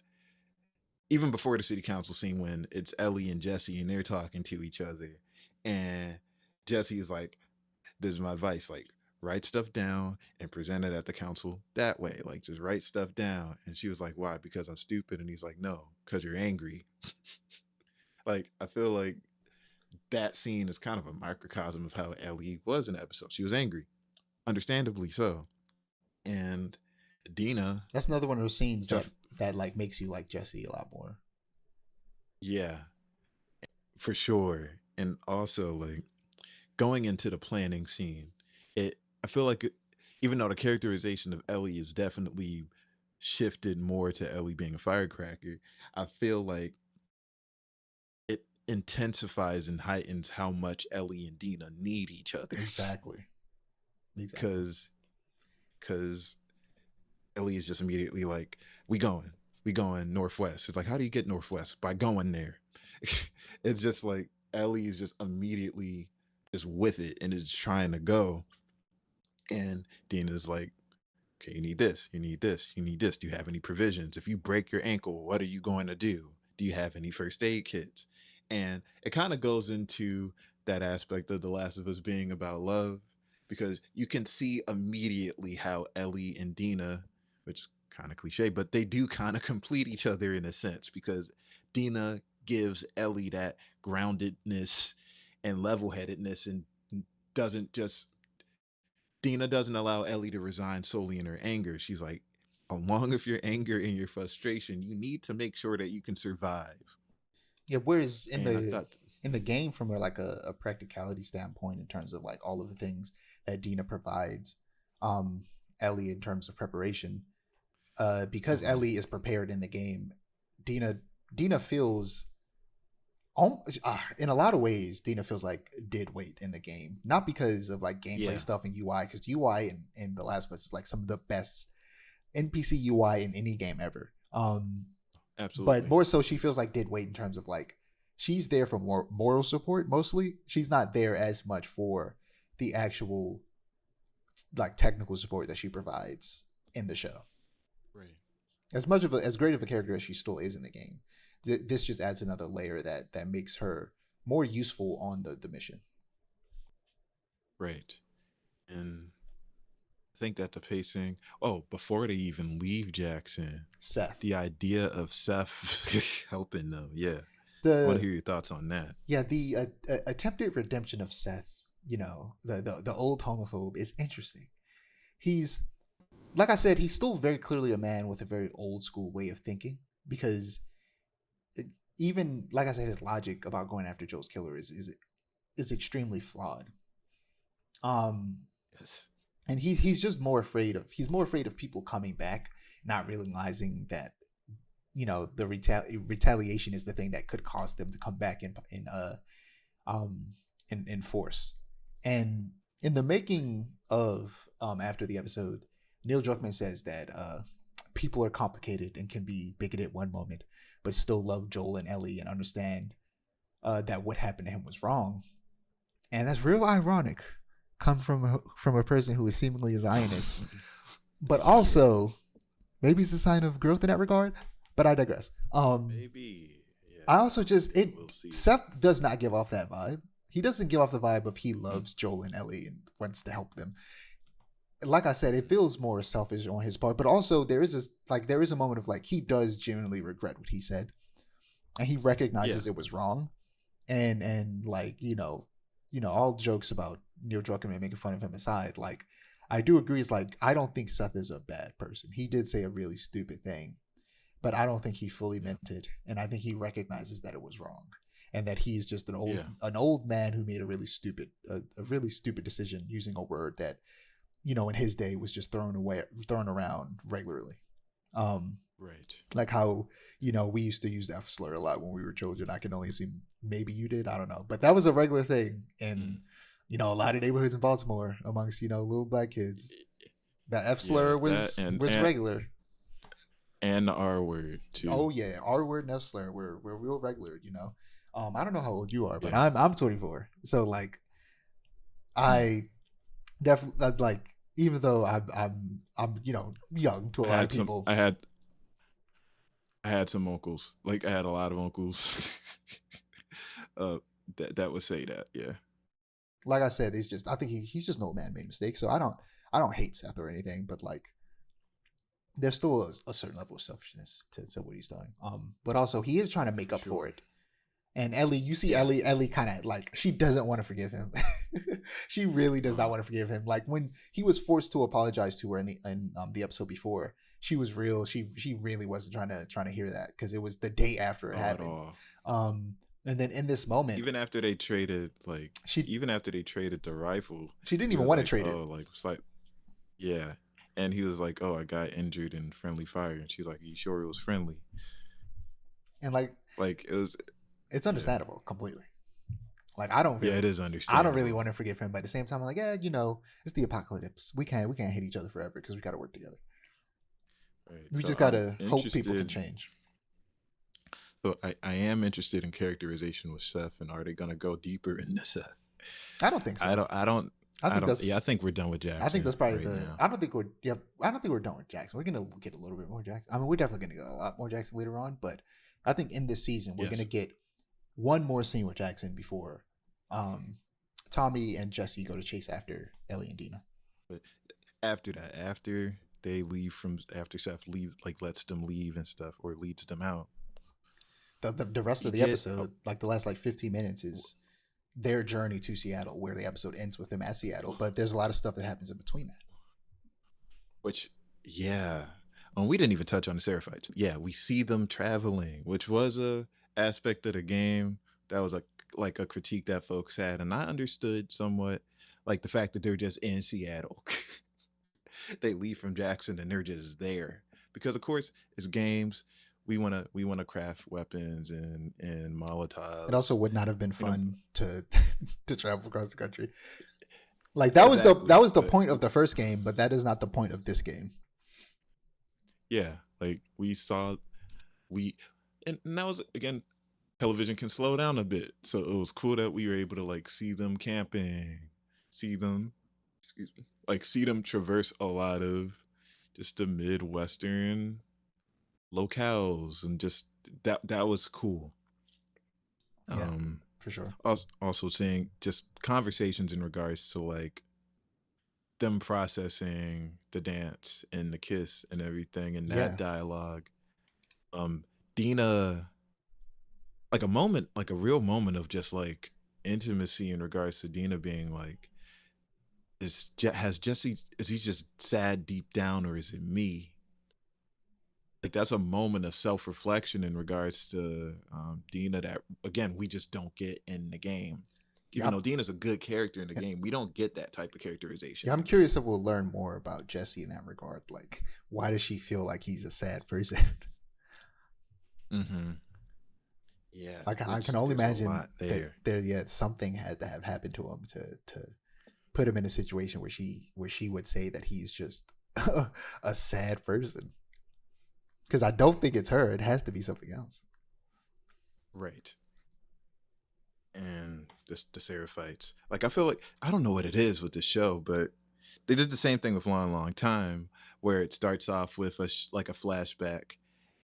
even before the city council scene when it's Ellie and Jesse and they're talking to each other, and Jesse is like, "This is my advice, like write stuff down and present it at the council that way, like just write stuff down." And she was like, "Why? Because I'm stupid?" And he's like, "No, because you're angry." Like I feel like that scene is kind of a microcosm of how Ellie was in the episode. She was angry, understandably so. And Dina That's another one of those scenes that just like makes you like Jesse a lot more. yeah, for sure. And also like going into the planning scene, it I feel like even though the characterization of Ellie is definitely shifted more to Ellie being a firecracker, I feel like it intensifies and heightens how much Ellie and Dina need each other. Exactly. Exactly. Cause cause Ellie is just immediately like, we going northwest. It's like, how do you get northwest? By going there. It's just like Ellie is just immediately just with it and is trying to go. And Dina's like, okay, you need this, you need this, you need this. Do you have any provisions? If you break your ankle, what are you going to do? Do you have any first aid kits? And it kind of goes into that aspect of The Last of Us being about love, because you can see immediately how Ellie and Dina, which kind of cliche, but they do kind of complete each other in a sense, because Dina gives Ellie that groundedness and level headedness and doesn't just Dina doesn't allow Ellie to resign solely in her anger. She's like, along with your anger and your frustration, you need to make sure that you can survive. Yeah, whereas And I thought, in the game, from a practicality standpoint, in terms of like all of the things that Dina provides, um, Ellie in terms of preparation, because mhm, Ellie is prepared in the game, Dina feels in a lot of ways, Dina feels like dead weight in the game. Not because of like gameplay yeah, stuff and UI, because UI in The Last of Us is like some of the best NPC UI in any game ever. But absolutely. more so, she feels like dead weight in terms of like she's there for more moral support mostly. She's not there as much for the actual like technical support that she provides in the show. Right, As much of as great of a character as she still is in the game, this just adds another layer that makes her more useful on the mission. right. And I think that the pacing, oh, before they even leave Jackson, Seth, the idea of Seth helping them, yeah. I want to the hear your thoughts on that. yeah, the attempted redemption of Seth, you know, the old homophobe is interesting. He's like I said, he's still very clearly a man with a very old school way of thinking, because it, even like I said, his logic about going after Joe's killer is extremely flawed. Um, Yes. and he's just more afraid of people coming back, not realizing that the retaliation is the thing that could cause them to come back um in force. And in the making of after the episode, Neil Druckmann says that people are complicated and can be bigoted one moment, but still love Joel and Ellie and understand that what happened to him was wrong. And that's real ironic, come from a person who is seemingly a Zionist, but Yeah, also maybe it's a sign of growth in that regard. But I digress. maybe. I Yeah, also just it we'll see. Seth does not give off that vibe. He doesn't give off the vibe of he loves Joel and Ellie and wants to help them. Like I said, it feels more selfish on his part, but also there is a moment of like he does genuinely regret what he said, and he Yeah, recognizes it was wrong, and like all jokes about Neil Druckmann making fun of him aside, like I do agree. It's like I don't think Seth is a bad person. He did say a really stupid thing, but I don't think he fully yeah, meant it, and I think he recognizes that it was wrong, and that he's just yeah, an old man who made a really stupid decision using a word that in his day was just thrown around regularly. Um, right. like how we used to use that slur a lot when we were children. I can only assume maybe you did. I don't know, but that was a regular thing in Mm. a lot of neighborhoods in Baltimore amongst little black kids. The F Yeah, slur that was regular. and the R word too. Oh yeah, R word and F slur were real regular. I don't know how old you are, but Yeah. I'm 24. So like Mm. I definitely like even though I'm young to a I lot of had some people. I had some uncles. Like I had a lot of uncles uh that would say that. Yeah. Like I said, it's just I think he's just an old man made mistakes. So I don't hate Seth or anything, but like there's still a certain level of selfishness to what he's doing. But also he is trying to make For up for sure. it. And Ellie, you see Yeah. Ellie kind of like she doesn't want to forgive him. She really does not Uh, want to forgive him. Like when he was forced to apologize to her in the episode before, she was real. She really wasn't trying to hear that because it was the day after it oh, at happened. all. Um, and then in this moment, Even after they traded she even after they traded the rifle, she didn't he even was want to like, trade it. "Oh, like it's like yeah." And he was like, "Oh, I got injured in friendly fire." And she's like, "Are you sure it was friendly?" And like Like it was it's yeah. understandable completely. Like Yeah, it is I don't really understandable. want to forgive him, but at the same time, I'm like, yeah, it's the apocalypse. We can't hate each other forever because we got to work together. Right. We So just I'm gotta hope people can interested. change. So I am interested in characterization with Seth, and are they gonna go deeper into Seth? I don't think so. I don't I think yeah, I that's think we're done with I think Jackson that's probably right the. now. I don't think we're. Yeah, I don't think we're done with Jackson. We're gonna get a little bit more Jackson. I mean, we're definitely gonna get a lot more Jackson later on, but I think in this season we're gonna Yes. get one more scene with Jackson before um, Tommy and Jesse go to chase after Ellie and Dina. But after that, after they leave from after Seth leave like lets them leave and stuff or leads them out, The rest we of the get episode, like the last like 15 minutes, is their journey to Seattle, where the episode ends with them at Seattle. But there's a lot of stuff that happens in between that. which yeah. We didn't even touch on the Seraphites. Yeah, we see them traveling, which was a aspect of the game that was like a critique that folks had, and I understood somewhat, like the fact that they're just in Seattle. They leave from Jackson and they're just there because, of course, it's games. We wanna craft weapons and It also Molotovs. would not have been You know fun to to travel across the country. Like that exactly, was the but point of the first game, but that is not the point of this game. yeah, like we saw we and that was again television can slow down a bit. So it was cool that we were able to like see them camping, see them, excuse me, like see them traverse a lot of just the Midwestern locales and just that was cool. Yeah, Um, for sure. also seeing just conversations in regards to like them processing the dance and the kiss and everything and that Yeah, dialogue. Um, Dina like a moment, like a real moment of just like intimacy in regards to Dina being like, has Jesse, is he just sad deep down or is it me? Like that's a moment of self reflection in regards to Dina that again we just don't get in the game. Yeah, Even though Dean is a good character in the game, we don't get that type of characterization yeah, in I'm the game. curious if we'll learn more about Jesse in that regard. Like, why does she feel like he's a sad person? Mm-hmm. Yeah, Like, I which can only there's a imagine lot that there. there yet something had to have happened to him to put him in a situation where she would say that he's just a sad person. Because I don't think it's her. It has to be something else. Right. And the Seraphites. Like I feel like I don't know what it is with the show, but they did the same thing with Long Long Time, where it starts off with like a flashback,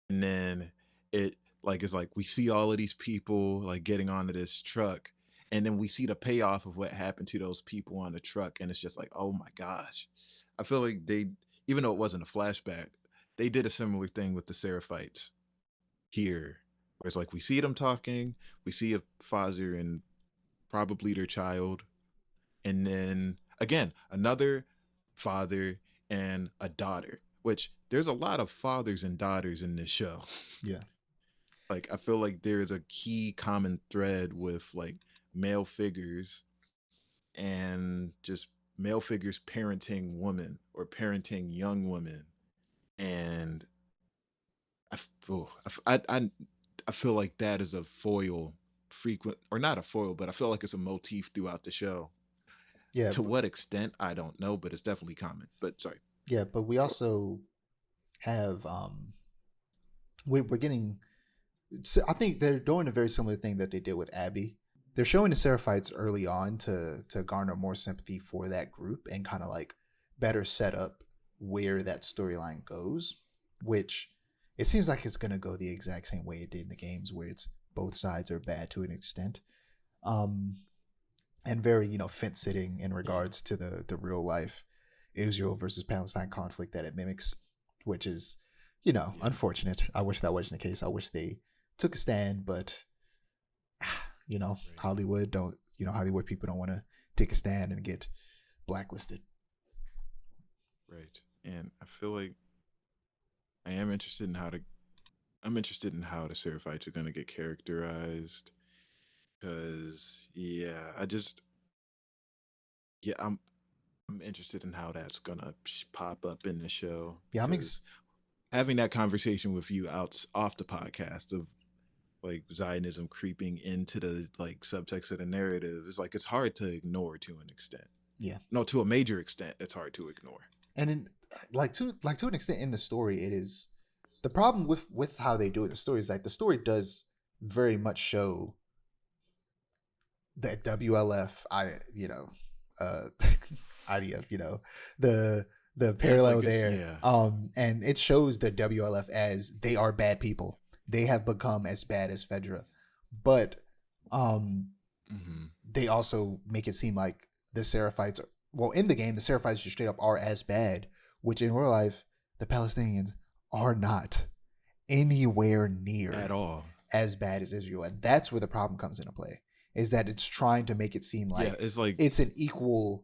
and then it like is like we see all of these people like getting onto this truck, and then we see the payoff of what happened to those people on the truck, and it's just like, oh my gosh. I feel like they, even though it wasn't a flashback, they did a similar thing with the Seraphites here, where it's like we see them talking, we see a father and probably their child, and then again another father and a daughter, which there's a lot of fathers and daughters in this show. Yeah. Like I feel like there's a key common thread with like male figures and just male figures parenting women or parenting young women. And I feel I feel like that is a foil frequent, or not a foil, but I feel like it's a motif throughout the show. Yeah. To what extent I don't know, but it's definitely common. But sorry. Yeah. But we also have, we're getting, I think they're doing a very similar thing that they did with Abby. They're showing the Seraphites early on to garner more sympathy for that group and kind of like better set up where that storyline goes, which it seems like it's going to go the exact same way it did in the games, where it's both sides are bad to an extent. Um, and very, fence sitting in Yeah. regards to the real life Israel versus Palestine conflict that it mimics, which is, Yeah. unfortunate. I wish that wasn't the case. I wish they took a stand, but Right. Hollywood people don't want to take a stand and get blacklisted. Right. And I feel like I am interested in how to I'm interested in how the Seraphites are gonna get characterized. Cause yeah, yeah, I'm interested in how that's gonna pop up in the show. Yeah, Cause having that conversation with you out off the podcast of like Zionism creeping into the like subtext of the narrative is like it's hard to ignore to an extent. yeah, No, to a major extent, it's hard to ignore. and in to an extent in the story, it is the problem with how they do it. The story is like the story does very much show that WLF, uh, IDF, the Yeah, it's parallel like it's there, yeah. and it shows the WLF as they are bad people. They have become as bad as Fedra, but um, Mm-hmm. they also make it seem like the Seraphites are, well, in the game, the Seraphites just straight up are as bad, which in real life, the Palestinians are not anywhere At near all. as bad as Israel. And that's where the problem comes into play, is that it's trying to make it seem Yeah, like it's like it's an equal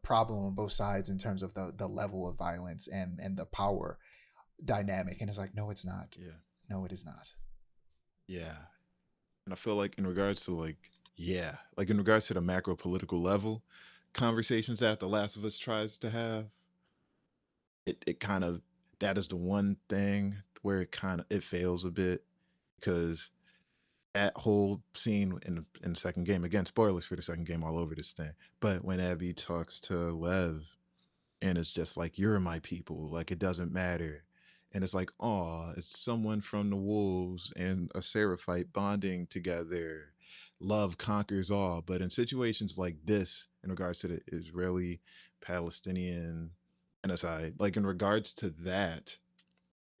problem on both sides in terms of the level of violence and the power dynamic. And it's like, no, it's not. yeah, No, it is not. yeah. And I feel like in regards to like yeah, like in regards to the macro political level conversations that The Last of Us tries to have, it kind of that is the one thing where it kind of it fails a bit because that whole scene in the second game, again spoilers for the second game all over this thing, but when Abby talks to Lev and it's just like you're my people, like it doesn't matter, and it's like oh, it's someone from the wolves and a Seraphite bonding together, love conquers all. But in situations like this in regards to the Israeli Palestinian genocide, like in regards to that,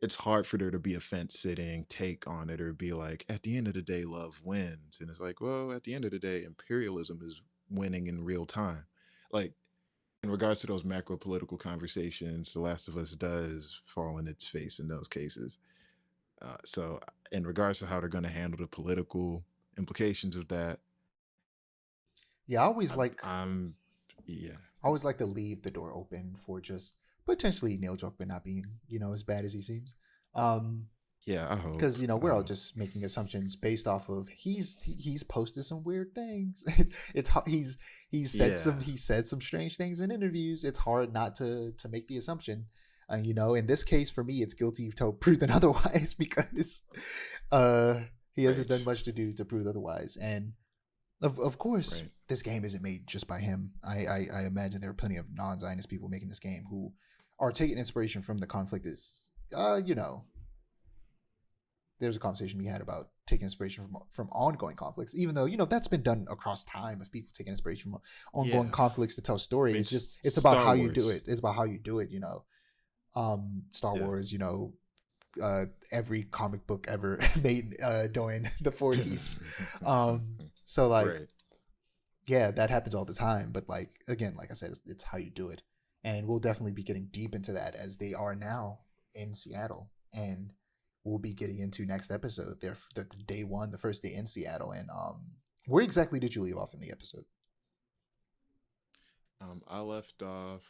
it's hard for there to be a fence sitting take on it or be like at the end of the day love wins, and it's like well at the end of the day imperialism is winning in real time. Like in regards to those macro political conversations, The Last of Us does fall in its face in those cases. So, in regards to how they're going to handle the political implications of that, Yeah, I'm yeah, I always like to leave the door open for just potentially Neil Druckmann not being, as bad as he seems. Um, Yeah, I hope. Because I we're all hope. just making assumptions based off of he's posted some weird things. It's Yeah. he said some strange things in interviews. It's hard not to make the assumption. In this case for me, it's guilty till proven otherwise because uh he hasn't Right. done much to do to prove otherwise. And of course, Right. this game isn't made just by him. I imagine there are plenty of non-Zionist people making this game who are taking inspiration from the conflict. Is there's a conversation we had about taking inspiration from ongoing conflicts, even though that's been done across time of people taking inspiration from ongoing Yeah. conflicts to tell I mean, stories. It's about Star how you do Wars. it. It's about how you do it. Star Yeah. Wars. Every comic book ever made during the 40s. So like, Right. yeah, that happens all the time. But like again, like I said, it's how you do it, and we'll definitely be getting deep into that as they are now in Seattle, and we'll be getting into next episode. They're the day one, the first day in Seattle, and where exactly did you leave off in the episode? I left off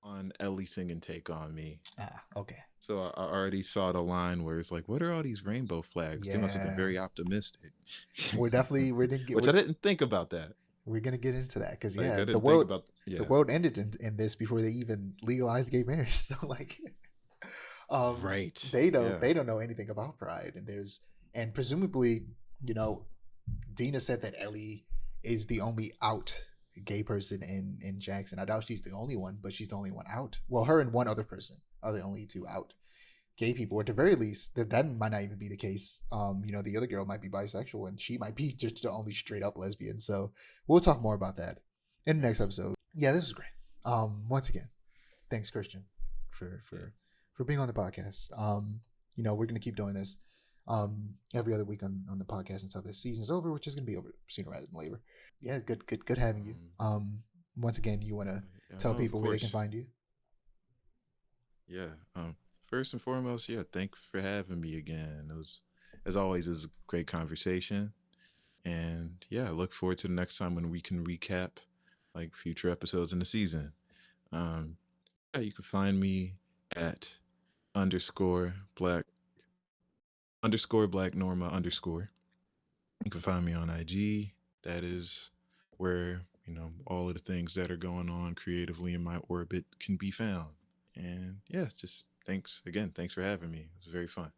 on Ellie singing "Take on Me." Ah, okay, So I already saw the line where it's like, "What are all these rainbow flags?" They must have been yeah, very optimistic, we're which I didn't think about that. we're gonna get into that because Like yeah, I the didn't think world about. the Yeah. world ended in this before they even legalized gay marriage. So like, Right. Yeah. they don't know anything about pride, and presumably, you know, Dina said that Ellie is the only out gay person in Jackson. I doubt she's the only one, but she's the only one out. Well, her and one other person are the only two out gay people. Or at the very least, that might not even be the case. The other girl might be bisexual, and she might be just the only straight up lesbian. So we'll talk more about that in the next episode. Yeah, this is great. Once again, thanks, Christian, for Yeah. for for being on the podcast. We're gonna keep doing this every other week on the podcast until this season's over, which is gonna be over sooner rather than later. Yeah, good having you. Um, Once again, you wanna tell oh, of people where they can course. find you? Yeah. First and foremost, yeah. Thanks for having me again. It was, as always, it was a great conversation. And yeah, I look forward to the next time when we can recap like future episodes in the season. Um, yeah, you can find me at underscore black Norma underscore. You can find me on IG. That is where, all of the things that are going on creatively in my orbit can be found. And yeah, just thanks again. Thanks for having me. It was very fun.